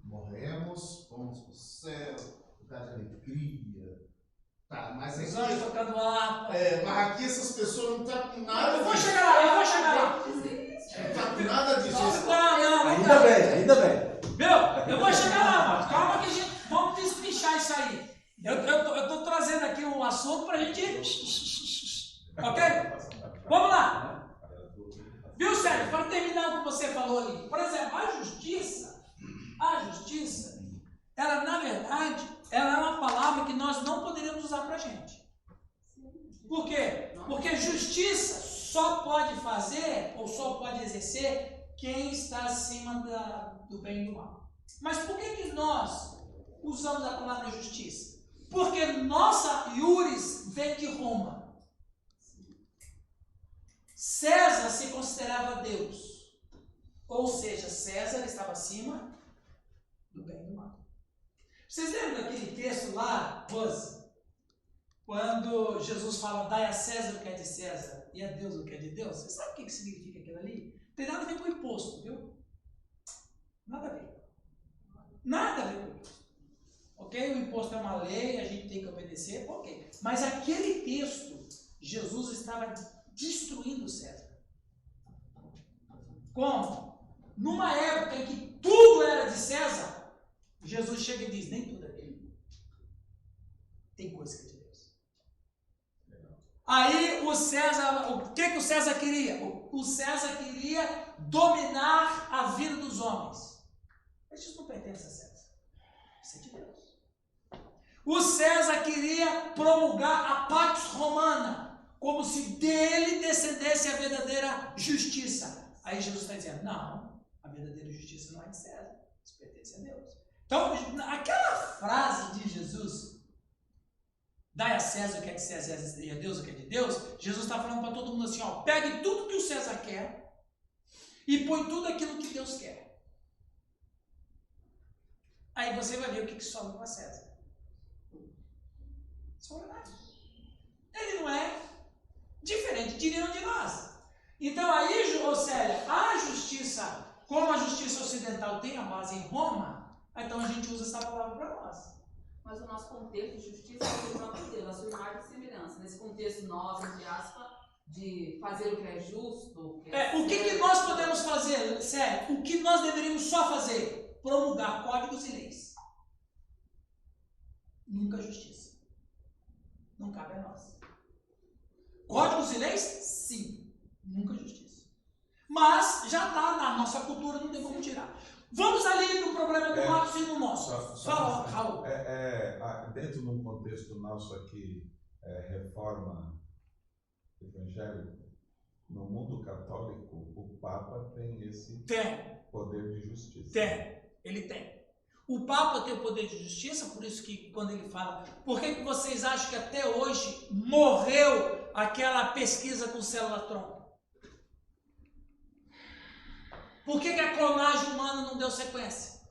Morremos, vamos para o céu, lugar de alegria. Tá, mas os anjos tocando harpa. Mas aqui essas pessoas não estão com nada. Eu vou chegar lá. Não está com nada disso. Não. Ainda bem. Meu, eu vou chegar lá, Marcos. Calma que vamos despichar isso aí. Eu tô trazendo aqui um assunto pra gente... Ok? Vamos lá. Viu, Sérgio? Para terminar o que você falou ali. Por exemplo, a justiça, ela, na verdade, ela é uma palavra que nós não poderíamos usar pra gente. Por quê? Porque justiça só pode fazer, ou só pode exercer, quem está acima do bem e do mal. Mas por que nós usamos a palavra justiça? Porque nossa iuris vem de Roma. César se considerava Deus. Ou seja, César estava acima do bem e do mal. Vocês lembram daquele texto lá, Rose? Quando Jesus fala, dai a César o que é de César e a Deus o que é de Deus? Você sabe o que significa aquilo ali? Não tem nada a ver com o imposto, viu? Nada a ver. Nada a ver com o imposto. Ok? O imposto é uma lei, a gente tem que obedecer, ok. Mas aquele texto, Jesus estava destruindo César. Como? Numa época em que tudo era de César, Jesus chega e diz, nem tudo é dele. Tem coisa que é de Deus. Aí o César, o que o César queria? O César queria dominar a vida dos homens. Mas isso não pertence a César. Isso é de Deus. O César queria promulgar a Pax Romana, como se dele descendesse a verdadeira justiça. Aí Jesus está dizendo, não, a verdadeira justiça não é de César, isso pertence a Deus. Então, aquela frase de Jesus, dai a César o que é de César e a Deus o que é de Deus, Jesus está falando para todo mundo assim, ó, pegue tudo que o César quer e põe tudo aquilo que Deus quer. Aí você vai ver o que sobra para César. Sobra nada. Ele não é diferente de nenhum de nós. Então aí, Célia, a justiça, como a justiça ocidental tem a base em Roma, então a gente usa essa palavra para nós. Mas o nosso contexto de justiça é o próprio Deus, a sua imagem e semelhança. Nesse contexto nosso, entre aspas, de fazer o que é justo. O que nós podemos fazer, Célia? O que nós deveríamos só fazer? Promulgar códigos e leis. Nunca justiça. Não cabe a nós. Códigos e leis? Sim. Nunca justiça. Mas já está na nossa cultura, não tem como tirar. Vamos ali no problema do Marcos e no nosso. Fala, Raul. Dentro de um contexto nosso aqui, reforma evangélica, no mundo católico, o Papa tem esse poder de justiça. Ele tem. O Papa tem o poder de justiça, por isso que quando ele fala, por que vocês acham que até hoje morreu aquela pesquisa com célula-tronco? Por que a clonagem humana não deu sequência?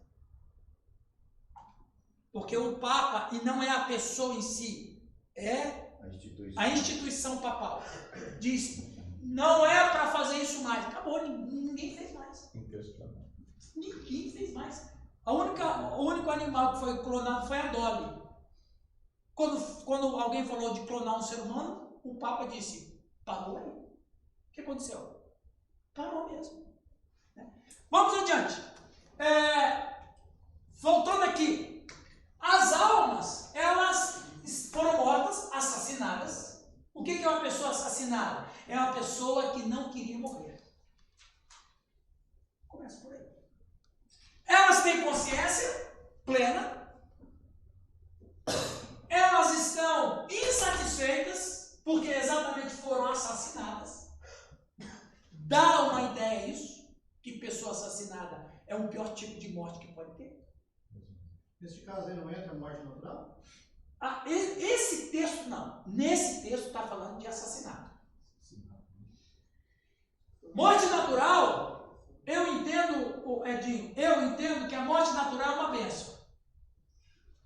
Porque o Papa, e não é a pessoa em si, é a instituição papal, diz, não é para fazer isso mais. Acabou, ninguém fez mais. Ninguém fez mais. O único animal que foi clonado foi a Dolly. Quando alguém falou de clonar um ser humano, o Papa disse, parou aí. O que aconteceu? Parou mesmo. Vamos adiante. Voltando aqui. As almas, elas foram mortas, assassinadas. O que é uma pessoa assassinada? É uma pessoa que não queria morrer. Começa por aí. Elas têm consciência plena. Elas estão insatisfeitas porque exatamente foram assassinadas. Dá uma ideia isso. Que pessoa assassinada é o pior tipo de morte que pode ter. Nesse caso aí não entra morte natural? Esse texto não. Nesse texto está falando de assassinato. Morte natural, eu entendo, Edinho, que a morte natural é uma bênção.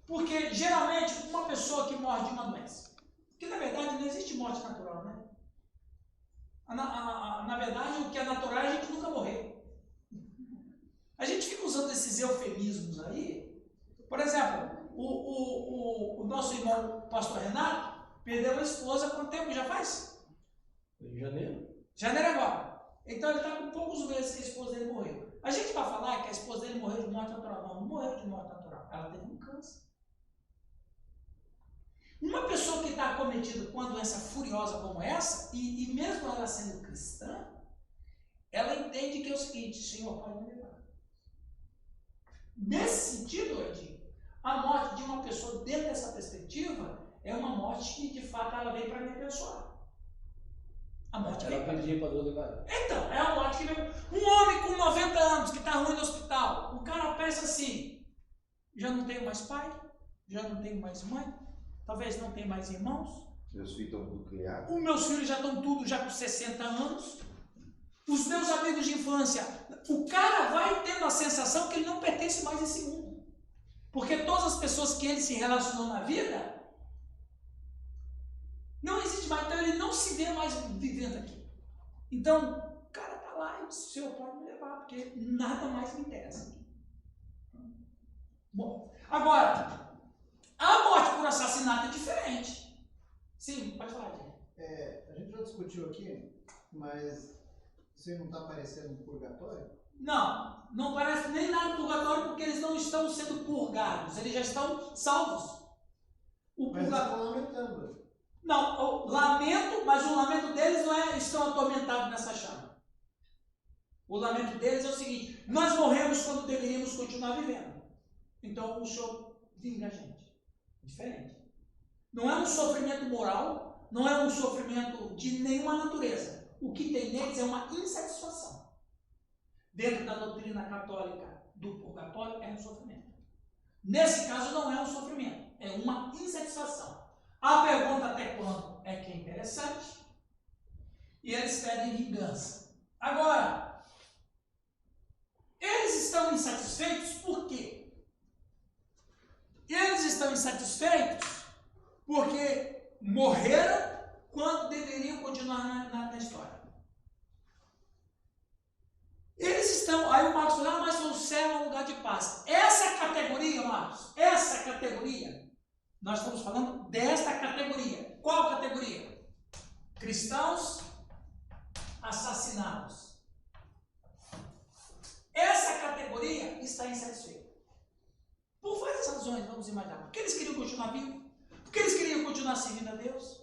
Porque geralmente uma pessoa que morre de uma doença, porque na verdade não existe morte natural, né? Na verdade o que é natural é a gente nunca morrer. A gente fica usando esses eufemismos aí. Por exemplo, o nosso irmão pastor Renato perdeu a esposa há quanto tempo já faz? Em janeiro. Janeiro agora. Então ele está com poucos meses que a esposa dele morreu. A gente vai falar que a esposa dele morreu de morte natural. Não morreu de morte natural. Ela teve um câncer. Uma pessoa que está acometida com uma doença furiosa como essa, e mesmo ela sendo cristã, ela entende que é o seguinte, Senhor, pode me levar. Nesse sentido, Edinho, a morte de uma pessoa dentro dessa perspectiva é uma morte que, de fato, ela veio para me abençoar. A morte ela pedia para Deus levar. Então, é a morte que veio. Um homem com 90 anos que está ruim no hospital, o cara pensa assim, já não tenho mais pai, já não tenho mais mãe, talvez não tenha mais irmãos. Meus filhos estão tudo criados. Os meus filhos já estão tudo já com 60 anos. Os meus amigos de infância. O cara vai tendo a sensação que ele não pertence mais a esse mundo. Porque todas as pessoas que ele se relacionou na vida, não existe mais, então ele não se vê mais vivendo aqui. Então, o cara está lá e o Senhor pode me levar, porque nada mais me interessa. Bom, agora, a morte por assassinato é diferente. Sim, pode falar, gente. A gente já discutiu aqui, mas você não está aparecendo no purgatório? Não, não parece nem nada no purgatório, porque eles não estão sendo purgados, eles já estão salvos. Mas estão lamentando. Não, o lamento, mas o lamento deles não é estão atormentados nessa chama. O lamento deles é o seguinte: nós morremos quando deveríamos continuar vivendo. Então o Senhor vinga a gente. Diferente. Não é um sofrimento moral, não é um sofrimento de nenhuma natureza. O que tem neles é uma insatisfação. Dentro da doutrina católica do purgatório é um sofrimento. Nesse caso não é um sofrimento, é uma insatisfação. A pergunta até quando é que é interessante, e eles pedem vingança. Agora, eles estão insatisfeitos por quê? Eles estão insatisfeitos porque morreram quando deveriam continuar na história. Eles estão, aí o Marcos falou, mas o céu é um lugar de paz. Essa categoria, Marcos, essa categoria, nós estamos falando desta categoria. Qual categoria? Cristãos assassinados. Essa categoria está insatisfeita. Por várias razões, vamos imaginar. Porque eles queriam continuar vivos, porque eles queriam continuar servindo a Deus.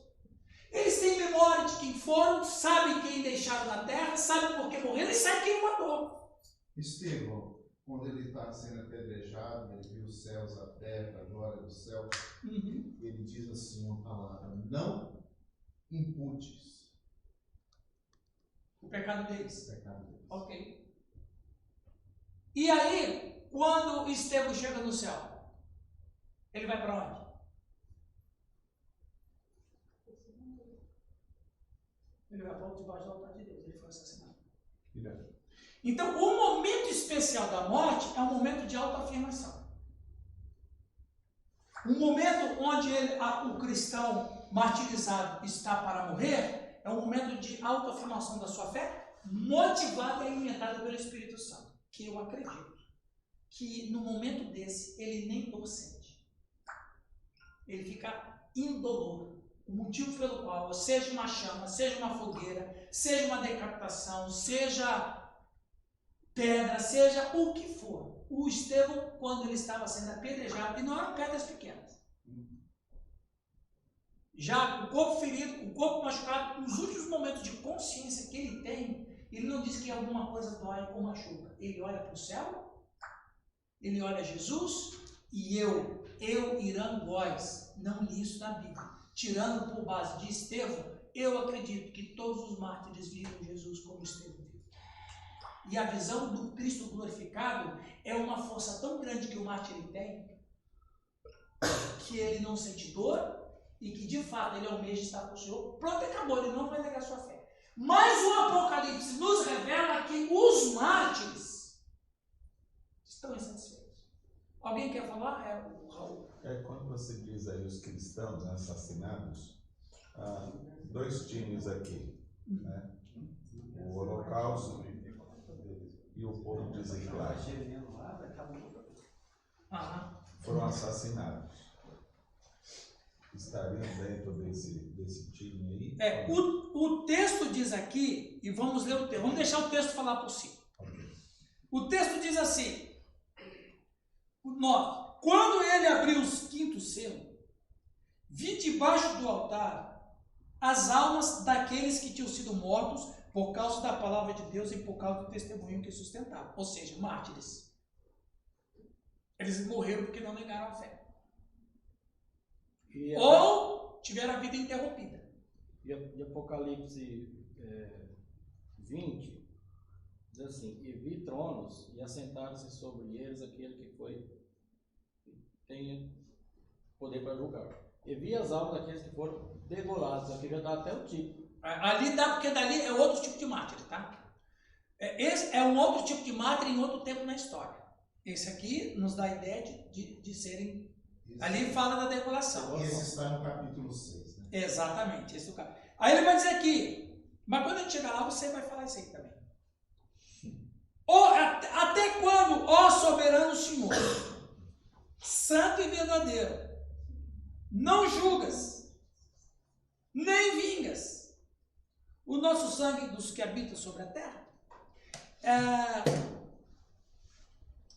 Eles têm memória de quem foram, sabem quem deixaram na terra, sabem por que morreram e sabem quem o matou. Estevão, quando ele está sendo apedrejado, ele viu os céus, a terra, a glória do céu, ele diz assim uma palavra: não imputes o pecado deles. o pecado deles. Ok. E aí, quando Estevão chega no céu, ele vai para onde? Ele vai para debaixo do altar de Deus. Ele foi assassinado. Então, o momento especial da morte é um momento de autoafirmação. Um momento onde o cristão martirizado está para morrer é um momento de autoafirmação da sua fé, motivada e alimentada pelo Espírito Santo. Que eu acredito que no momento desse ele nem dor sente. Ele fica indolor. O motivo pelo qual, seja uma chama, seja uma fogueira, seja uma decapitação, seja pedra, seja o que for. O Estevão, quando ele estava sendo apedrejado, e não eram pedras pequenas. Já o corpo ferido, o corpo machucado, nos últimos momentos de consciência que ele tem, ele não diz que alguma coisa dói ou machuca. Ele olha para o céu, ele olha Jesus, e eu, Irã Góes, não li isso na Bíblia. Tirando por base de Estevão, eu acredito que todos os mártires viram Jesus como Estevão viu. E a visão do Cristo glorificado é uma força tão grande que o mártir tem, que ele não sente dor e que de fato ele almeja estar com o Senhor. Pronto, acabou, ele não vai negar sua fé. Mas o Apocalipse nos revela que os mártires estão insatisfeitos. Alguém quer falar? O Raul. Quando você diz aí os cristãos assassinados, há dois times aqui, né? O Holocausto e o povo de Ziklag foram assassinados. Estariam dentro desse time aí? O texto diz aqui, e vamos ler o texto, vamos deixar o texto falar por si. Okay. O texto diz assim, 9. Quando ele abriu o quinto selo, vi debaixo do altar as almas daqueles que tinham sido mortos por causa da palavra de Deus e por causa do testemunho que sustentavam. Ou seja, mártires. Eles morreram porque não negaram a fé. Ou tiveram a vida interrompida. E Apocalipse 20 diz assim: e vi tronos e assentaram-se sobre eles aquele que tem poder para julgar. E vi as almas daqueles que foram devorados. Aqui já dá até o tipo. Ali dá, porque dali é outro tipo de mártir, tá? Esse é um outro tipo de mártir em outro tempo na história. Esse aqui nos dá a ideia de serem... Ali fala da degolação. Esse está no capítulo 6, né? Exatamente. Esse é o capítulo. Aí ele vai dizer aqui, mas quando a gente chegar lá, você vai falar isso aí também. Até quando, ó soberano Senhor, santo e verdadeiro, não julgas, nem vingas o nosso sangue dos que habitam sobre a terra?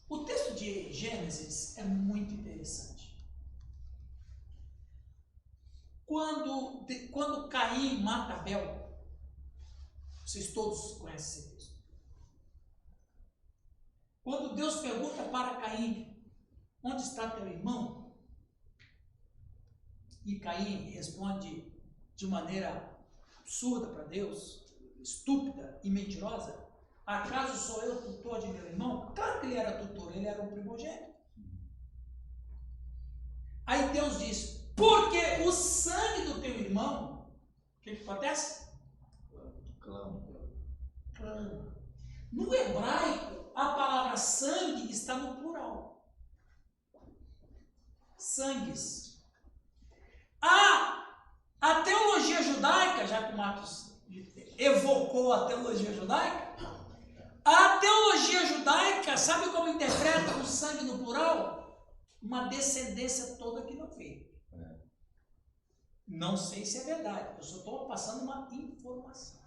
O texto de Gênesis é muito interessante. Quando Caim mata Abel, vocês todos conhecem esse texto. Quando Deus pergunta para Caim, onde está teu irmão? E Caim responde de maneira absurda para Deus, estúpida e mentirosa: acaso sou eu tutor de meu irmão? Claro que ele era tutor, ele era um primogênito. Aí Deus diz: porque o sangue do teu irmão, o que acontece? Clama. No hebraico, a palavra sangue está no plural. Sangues. A teologia judaica, já que o Marcos evocou a teologia judaica, a teologia judaica, sabe como interpreta o sangue no plural? Uma descendência toda que não veio. Não sei se é verdade, eu só estou passando uma informação.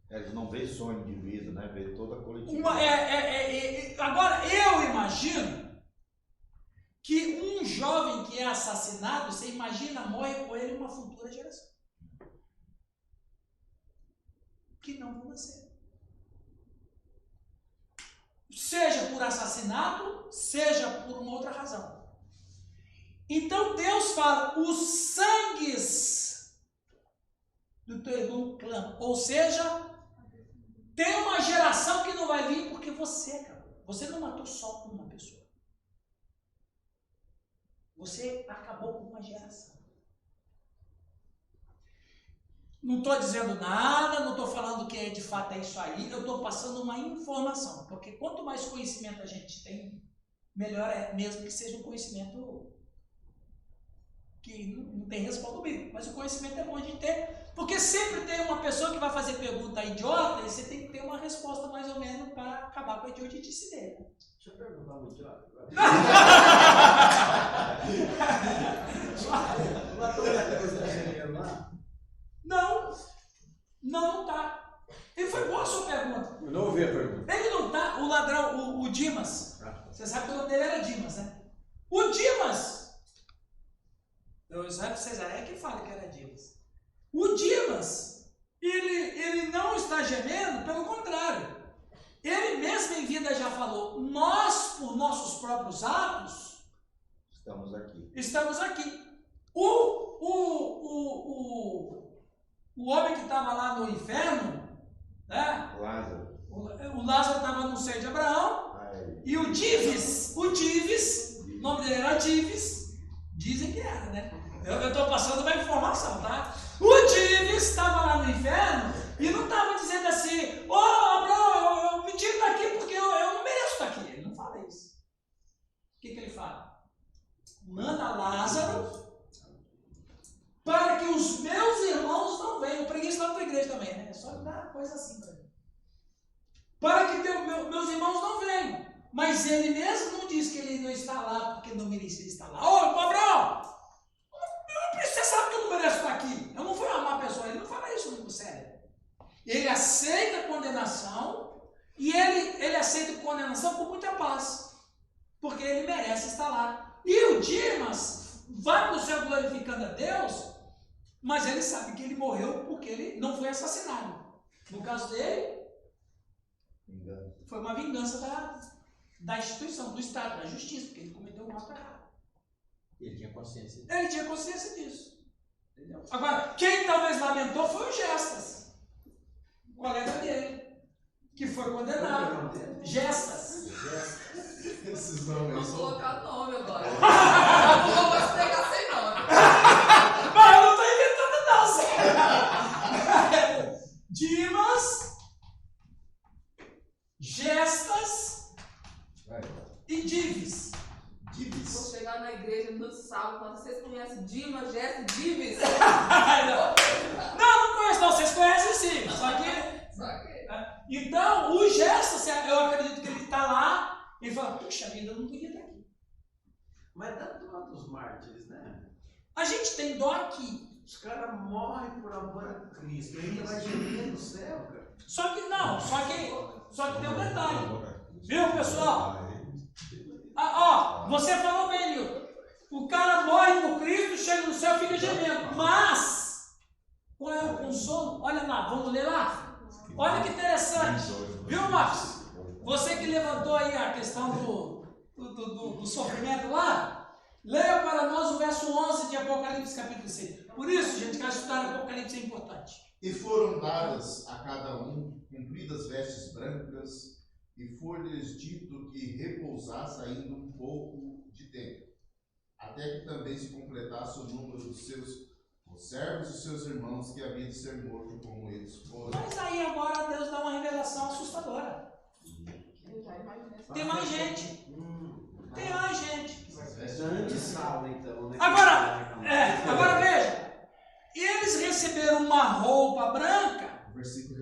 Eles não veem só o indivíduo, né? Vê toda a coletividade. Agora, eu imagino que um jovem que é assassinado, você imagina, morre com ele uma futura geração. Que não vão nascer. Seja por assassinato, seja por uma outra razão. Então Deus fala, os sangues do teu irmão clamam. Ou seja, tem uma geração que não vai vir porque você acabou. Você não matou só uma pessoa. Você acabou com uma geração. Não estou dizendo nada, não estou falando que de fato é isso aí, eu estou passando uma informação. Porque quanto mais conhecimento a gente tem, melhor é, mesmo que seja um conhecimento que não tem respaldo bíblico, mas o conhecimento é bom de ter, porque sempre tem uma pessoa que vai fazer pergunta idiota e você tem que ter uma resposta mais ou menos para acabar com a idiotice dele. Deixa eu perguntar um idiota. Não tá. E foi boa a sua pergunta. Eu não ouvi a pergunta. Ele não tá, o ladrão, o Dimas, você sabe que o nome dele era Dimas, né? O Dimas, eu sabe que Cesaré que fala que era Dimas. O Dimas, ele não está gemendo, pelo contrário. Ele mesmo em vida já falou, nós, por nossos próprios atos, estamos aqui. O homem que estava lá no inferno, né? Lázaro. O Lázaro estava no seio de Abraão. E o Dives, o nome dele era Dives, dizem que era, né? Eu estou passando uma informação, tá? O Dives estava lá no inferno e não estava dizendo assim, Abraão, eu me tiro daqui porque eu não mereço estar aqui. Ele não fala isso. O que ele fala? Manda Lázaro para que os meus irmãos não venham. Eu preguei isso lá na tua igreja também, né? É só dar coisa assim para mim. Para que meus irmãos não venham. Mas ele mesmo não diz que ele não está lá porque não merecia estar lá. Abraão, você sabe que eu não mereço estar aqui. Eu não fui amar a pessoa. Ele não fala isso no sério. Ele aceita a condenação e ele aceita a condenação com muita paz. Porque ele merece estar lá. E o Dimas vai para o céu glorificando a Deus, mas ele sabe que ele morreu porque ele não foi assassinado. No caso dele, foi uma vingança da instituição, do Estado, da justiça, porque ele cometeu um ato errado. Ele tinha consciência disso. Ele tinha consciência disso. Entendeu? Agora, quem talvez lamentou foi o Gestas, o colega dele, que foi condenado. Gestas. Esses nomes Vou colocar nome agora. Eu não vou explicar sem nome. Mas eu não estou inventando não, Zé. Dimas, Gestas, falando, vocês conhecem Dima, Jéssica, Dives? Não conheço não, vocês conhecem sim, só que... Então, o Gerson, eu acredito que ele está lá, ele fala, puxa vida, eu não podia estar aqui. Mas dá dó dos mártires, né? A gente tem dó aqui. Os caras morrem por amor a Cristo, ainda vai gemer no céu, cara. Só que tem um detalhe. Viu, pessoal? Você falou bem, Nilton. O cara morre por Cristo, chega no céu e fica gemendo. Mas, qual é o consolo? Olha lá, vamos ler lá? Olha que interessante. Viu, Marcos? Você que levantou aí a questão do sofrimento lá, leia para nós o verso 11 de Apocalipse capítulo 6. Por isso, gente, que a estudar Apocalipse é importante. E foram dadas a cada um compridas vestes brancas, e foi-lhes dito que repousasse ainda um pouco de tempo, até que também se completasse o número dos seus servos e seus irmãos que havia de ser morto como eles foram. Mas aí agora Deus dá uma revelação assustadora. Tem mais gente. Tem mais gente. Antessala, então, né? Agora veja. Eles receberam uma roupa branca. O versículo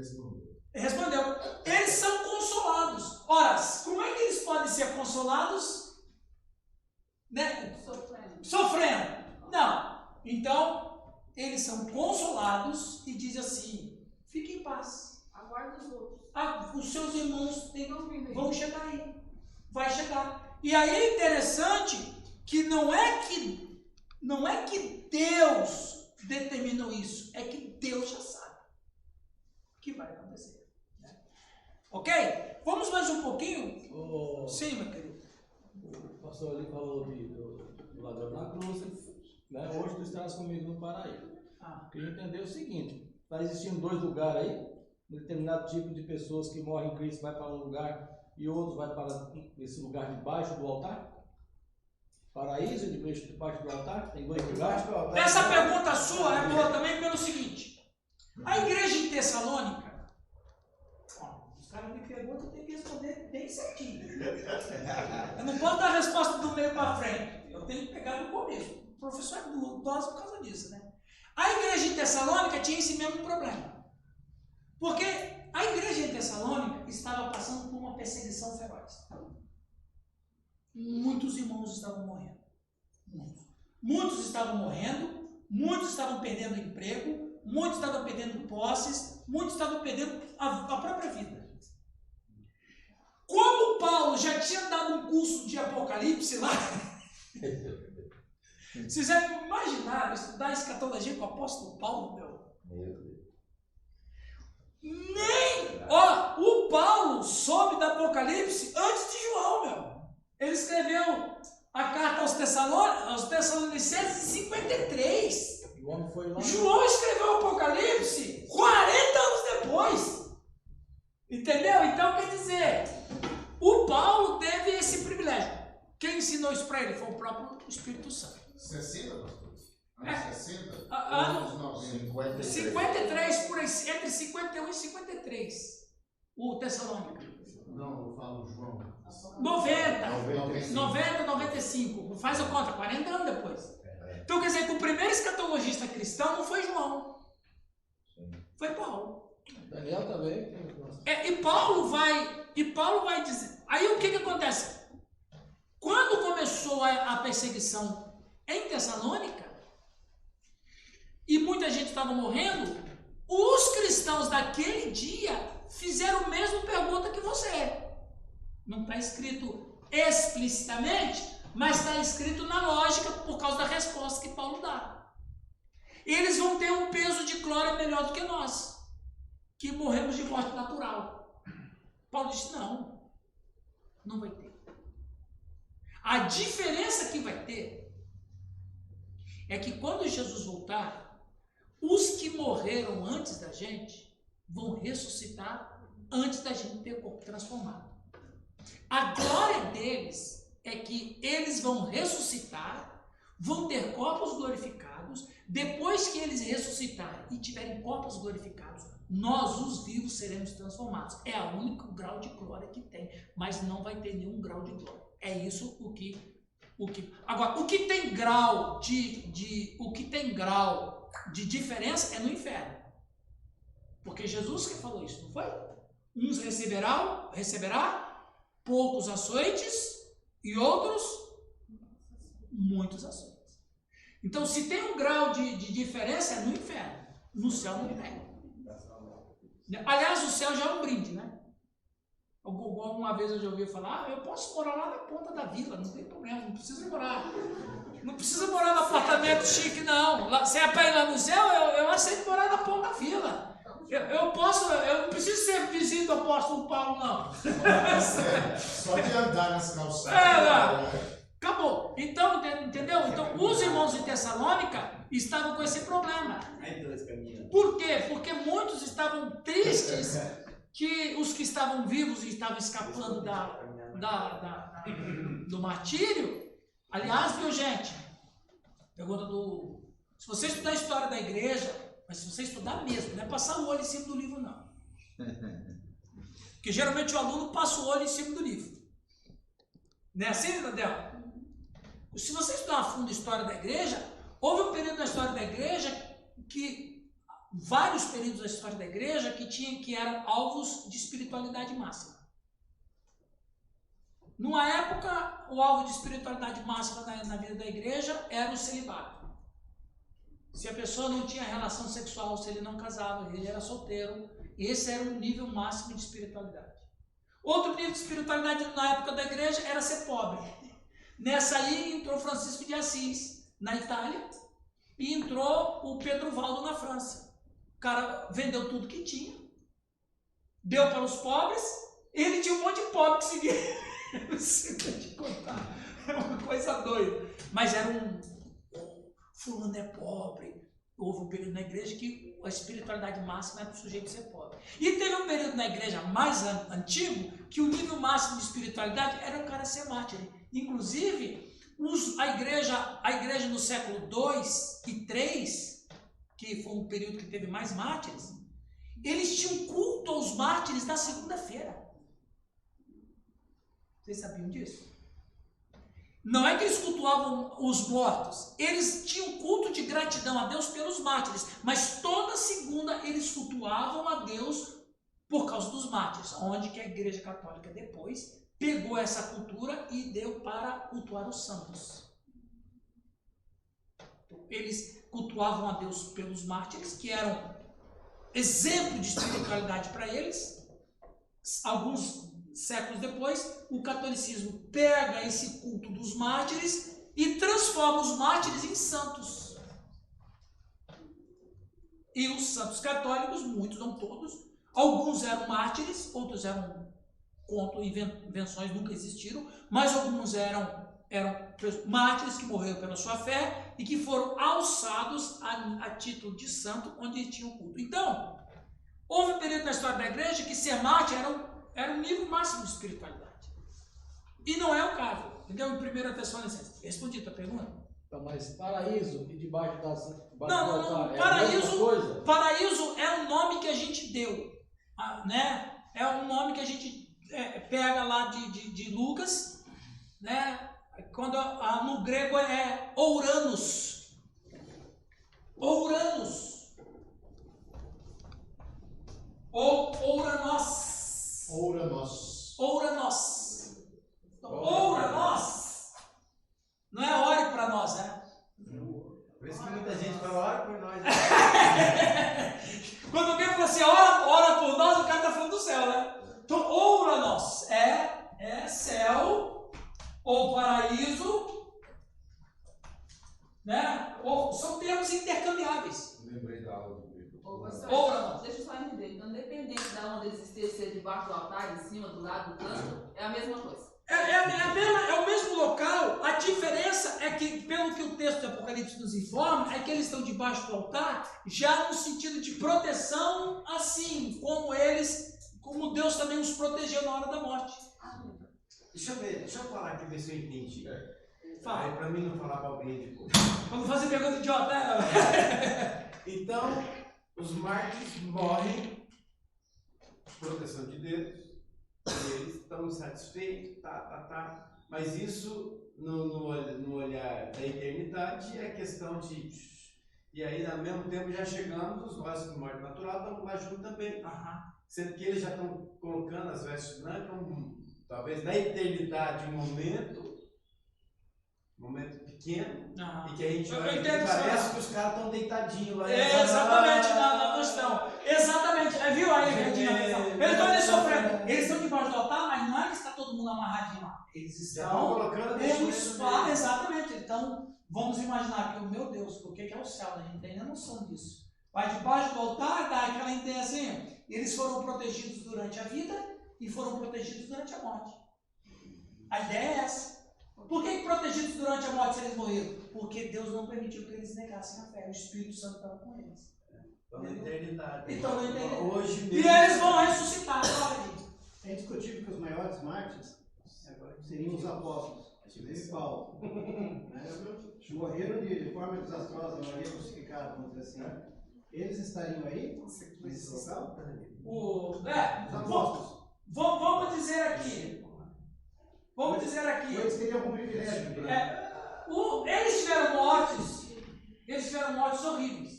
Respondeu. Eles são consolados. Ora, como é que eles podem ser consolados? Né? Sofrendo. Não. Então, eles são consolados e diz assim, fique em paz. Aguarda os outros. Os seus irmãos vão chegar aí. Vai chegar. E aí é interessante que não é que Deus determinou isso, é que Deus já sabe o que vai acontecer. Né? Ok? Vamos mais um pouquinho? Sim, meu querido. O pastor ali falou do ladrão na cruz, né? Hoje tu estás comigo no paraíso. Queria entender o seguinte, está existindo dois lugares aí, um determinado tipo de pessoas que morrem em Cristo vai para um lugar e outros vai para esse lugar debaixo do altar? Paraíso debaixo do altar? Tem dois lugares? Essa pergunta sua é boa também pelo seguinte, a igreja em Tessalônica, os caras me perguntam, eu tenho que responder bem certinho. Eu não posso dar a resposta do meio para frente, eu tenho que pegar do começo. O professor é duvidoso por causa disso, né? A igreja em Tessalônica tinha esse mesmo problema. Porque a igreja em Tessalônica estava passando por uma perseguição feroz. Muitos irmãos estavam morrendo. Muitos estavam morrendo, muitos estavam perdendo emprego, muitos estavam perdendo posses, muitos estavam perdendo a própria vida. Como Paulo já tinha dado um curso de Apocalipse lá, vocês já imaginaram estudar escatologia com o apóstolo Paulo, meu? O Paulo soube do Apocalipse antes de João, meu. Ele escreveu a carta aos Tessalonicenses em 53. João escreveu o Apocalipse 40 anos depois. Entendeu? Então, quer dizer, o Paulo teve esse privilégio. Quem ensinou isso para ele foi o próprio Espírito Santo. 60, pastor? Anos 60? Anos 90. 53, por aí, entre 51 e 53. O Tessalônica. Não, eu falo João. 90, 95. Faz a conta, 40 anos depois. Então quer dizer que o primeiro escatologista cristão não foi João. Foi Paulo. Daniel também. E Paulo vai dizer. Aí o que acontece? Quando começou a perseguição em Tessalônica, e muita gente estava morrendo, os cristãos daquele dia fizeram a mesma pergunta que você. Não está escrito explicitamente, mas está escrito na lógica por causa da resposta que Paulo dá. Eles vão ter um peso de glória melhor do que nós, que morremos de morte natural. Paulo disse, não vai ter. A diferença que vai ter é que quando Jesus voltar, os que morreram antes da gente vão ressuscitar antes da gente ter corpo transformado. A glória deles é que eles vão ressuscitar, vão ter corpos glorificados. Depois que eles ressuscitarem e tiverem corpos glorificados, nós, os vivos, seremos transformados. É o único grau de glória que tem, mas não vai ter nenhum grau de glória. É isso o que Agora, o que tem grau de diferença é no inferno. Porque Jesus que falou isso, não foi? Uns receberá poucos açoites e outros muitos açoites. Então, se tem um grau de diferença, é no inferno. No céu não tem. Aliás, o céu já é um brinde, né? Uma vez eu já ouvi falar, eu posso morar lá na ponta da vila, não tem problema, não precisa morar no apartamento chique, não. Se é para ir lá no céu, eu aceito morar na ponta da vila. Eu não preciso ser vizinho do apóstolo Paulo, não. Só de andar nas calçadas. Acabou. Então, entendeu? Então, os irmãos de Tessalônica estavam com esse problema. Por quê? Porque muitos estavam tristes que os que estavam vivos e estavam escapando do martírio. Aliás, viu, gente? Pergunta se você estudar a história da igreja, mas se você estudar mesmo, não é passar o olho em cima do livro, não. Porque geralmente o aluno passa o olho em cima do livro. Não é assim, Nadel? Se você estudar a fundo a história da igreja, houve um período da história da igreja vários períodos da história da igreja que eram alvos de espiritualidade máxima. Numa época, o alvo de espiritualidade máxima na vida da igreja era o celibato. Se a pessoa não tinha relação sexual, se ele não casava, ele era solteiro, esse era o nível máximo de espiritualidade. Outro nível de espiritualidade na época da igreja era ser pobre. Nessa aí entrou Francisco de Assis, na Itália, e entrou o Pedro Valdo na França. O cara vendeu tudo que tinha, deu para os pobres, ele tinha um monte de pobre que seguia. Não sei te contar, é uma coisa doida. Mas era fulano é pobre. Houve um período na igreja que a espiritualidade máxima era para o sujeito ser pobre. E teve um período na igreja mais antigo que o nível máximo de espiritualidade era o cara ser mártir. Inclusive, a igreja no século II e III, que foi um período que teve mais mártires, eles tinham culto aos mártires na segunda-feira. Vocês sabiam disso? Não é que eles cultuavam os mortos, eles tinham culto de gratidão a Deus pelos mártires, mas toda segunda eles cultuavam a Deus por causa dos mártires, onde que a Igreja Católica depois pegou essa cultura e deu para cultuar os santos. Eles cultuavam a Deus pelos mártires, que eram exemplo de espiritualidade para eles. Alguns séculos depois, o catolicismo pega esse culto dos mártires e transforma os mártires em santos. E os santos católicos, muitos, não todos, alguns eram mártires, outros eram invenções, nunca existiram, mas alguns eram mártires que morreram pela sua fé e que foram alçados a título de santo, onde tinham culto. Então, houve um período na história da igreja que ser mártir era um nível máximo de espiritualidade. E não é o caso. Entendeu? Em 1 Tessalonicenses. Respondi a tua pergunta? Então, mas paraíso e debaixo das... Não. Paraíso é um nome que a gente deu. Né? É um nome que a gente pega lá de Lucas, né? Quando no grego é ouranos. Ouranos. Ou ouranos. Ouranos. Então, ouranos não é ore para nós, né? Por isso que muita gente fala, ora por nós. Quando alguém fala assim, ora por nós, o cara está falando do céu, né? Então, ouranos é céu ou paraíso, né? São termos intercambiáveis. Lembrei da aula do Pedro. Deixa eu só entender. Então, independente de onde eles estejam, se é debaixo do altar, em cima, do lado, do canto, é a mesma coisa. É o mesmo local. A diferença é que, pelo que o texto do Apocalipse nos informa, é que eles estão debaixo do altar, já no sentido de proteção, assim como Deus também os protegeu na hora da morte. Deixa eu falar aqui, ver se eu entendi. Fala. Para mim não falar para alguém depois. Pra não fazer pergunta idiota, né? Então, os mártires morrem, proteção de Deus, eles estão insatisfeitos, mas isso no olhar da eternidade, é questão de... E aí, ao mesmo tempo, já chegamos, nós com morte natural, estamos lá junto também. Sendo que eles já estão colocando as vestes brancas, talvez na eternidade, um momento pequeno, e que a gente vai ver, parece que os caras estão deitadinhos lá. Exatamente, não estão. Exatamente, viu aí, eles estão ali sofrendo. Eles estão debaixo do altar, mas não é que está todo mundo amarradinho lá. Eles estão colocando exatamente. Então, vamos imaginar que, meu Deus, o que é o céu? A gente tem a noção disso. Vai debaixo do altar, dá aquela ideia assim, eles foram protegidos durante a vida e foram protegidos durante a morte. A ideia é essa. Por que protegidos durante a morte se eles morreram? Porque Deus não permitiu que eles negassem a fé. O Espírito Santo estava com eles. Estão na eternidade. Então, na eternidade. Hoje mesmo. E eles vão ressuscitar. É indiscutível que os maiores mártires seriam os apóstolos, inclusive Paulo. Morreram de forma desastrosa, morreram crucificados, vamos dizer assim. Eles estariam aí nesse local? Os apóstolos. Vamos dizer aqui. Eles teriam algum privilégio. Eles tiveram mortes horríveis.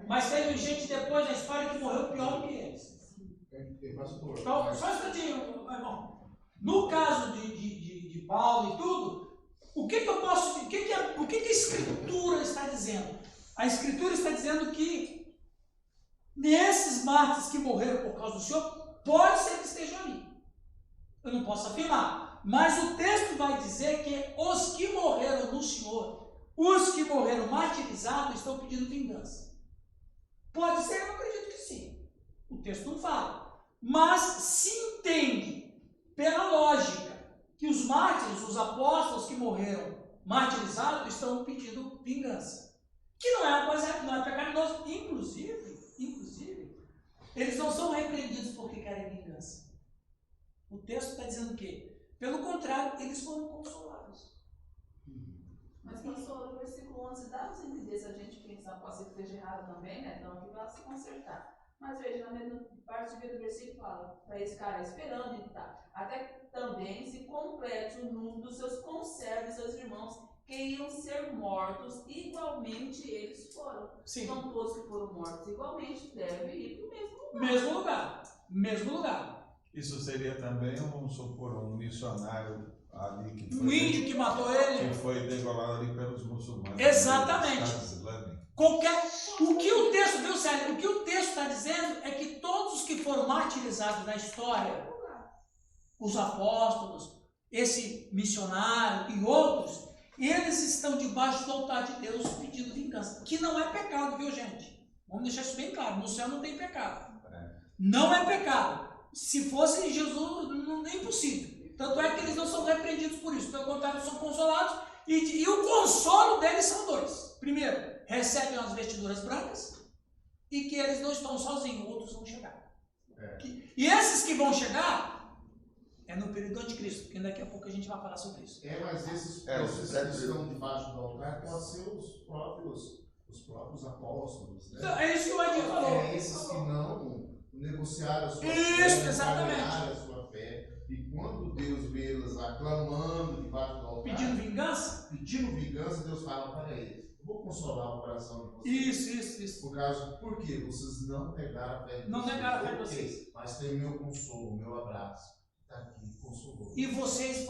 Mas teve gente depois da história que morreu pior do que eles. Então, só um instantinho, meu irmão. No caso de Paulo e tudo, o que a Escritura está dizendo? A Escritura está dizendo que nesses mártires que morreram por causa do Senhor, pode ser que estejam ali. Eu não posso afirmar. Mas o texto vai dizer que os que morreram no Senhor, os que morreram martirizados, estão pedindo vingança. Pode ser, eu acredito que sim. O texto não fala. Mas se entende, pela lógica, que os mártires, os apóstolos que morreram martirizados, estão pedindo vingança. Que não é uma coisa, não é pecaminoso. Inclusive, eles não são repreendidos porque querem vingança. O texto está dizendo o quê? Pelo contrário, eles foram consolados. Mas, pastor, o versículo 11 dá-nos a entender, se a gente pensar, pode ser que esteja errado também, né? Então, aqui vai se consertar. Mas veja, na mesma parte do versículo fala, para esse cara esperando e tal, até que também se complete o número dos seus conservos, seus irmãos, que iam ser mortos, igualmente eles foram. Sim. Então, todos que foram mortos igualmente devem ir para o mesmo lugar. Mesmo lugar. Isso seria também, vamos supor, um missionário ali que foi... Um índio que matou ele. Que foi degolado ali pelos muçulmanos. Exatamente. O que o texto, viu, Sérgio? O que o texto está dizendo é que todos os que foram martirizados na história, os apóstolos, esse missionário e outros, eles estão debaixo do altar de Deus pedindo vingança. Que não é pecado, viu, gente? Vamos deixar isso bem claro. No céu não tem pecado. Não é pecado. Se fosse Jesus, não é impossível. Tanto é que eles não são repreendidos por isso. Pelo contrário, são consolados. E o consolo deles são dois. Primeiro, recebem as vestiduras brancas e que eles não estão sozinhos, outros vão chegar. E esses que vão chegar é no período do anticristo, porque daqui a pouco a gente vai falar sobre isso. Mas esses que estão debaixo do altar podem ser os próprios apóstolos. Né? É isso que o Edinho falou. Esses que não negociaram a sua fé, exatamente. a sua fé. E quando Deus vê eles aclamando debaixo do altar, pedindo vingança, Deus fala para eles: vou consolar o coração de vocês. Isso. Por quê? Vocês não negaram a fé de vocês. Não negaram a fé de vocês. Mas tem meu consolo, meu abraço. Está aqui, consolou. E vocês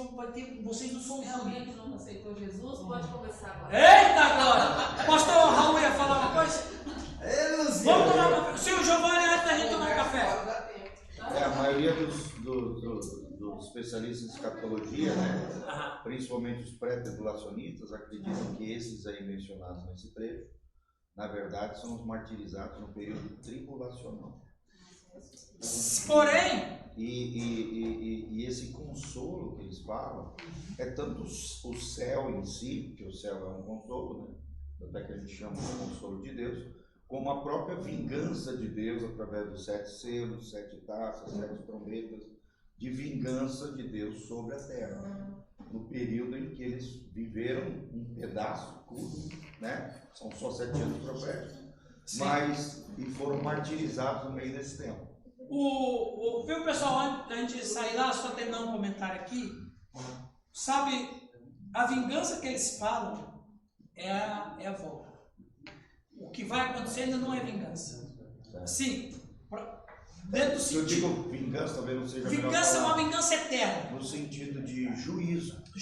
não são alguém que não aceitou Jesus, pode começar agora. Eita, agora! Pastor Raul ia falar uma coisa? Vamos tomar um café. Senhor Giovanni, antes da gente tomar um café. A maioria dos especialistas em escatologia, né, principalmente os pré-tribulacionistas, acreditam que esses aí mencionados nesse trecho, na verdade, são os martirizados no período tribulacional. Porém, e esse consolo que eles falam é tanto o céu em si, que o céu é um consolo, né, até que a gente chama de consolo de Deus, como a própria vingança de Deus através dos 7 selos, 7 taças, 7 trombetas, de vingança de Deus sobre a terra, no período em que eles viveram um pedaço curto, né? São só 7 anos proféticos, mas e foram martirizados no meio desse tempo. Viu, pessoal, antes de sair lá, só terminar um comentário aqui. Sabe, A vingança que eles falam é a volta. O que vai acontecer ainda não é vingança. Sim, dentro do Eu sentido. digo vingança, talvez não seja a melhor Vingança é uma palavra. vingança eterna. No sentido de juízo. O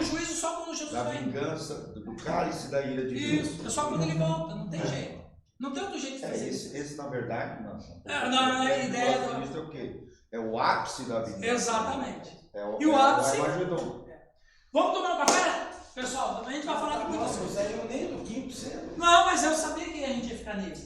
juízo só quando Jesus Da vem. vingança, do cálice da ira de Deus. Isso, é só quando ele volta, não tem jeito. Não tem outro jeito de fazer isso. Esse, na verdade, não. A ideia do... é o quê? É o ápice da vingança. Exatamente. E o ápice. Vamos tomar um café? Pessoal, a gente vai falar de muitas Nossa, coisas. não saiu nem do quinto céu. Não, mas eu sabia que a gente ia ficar nele.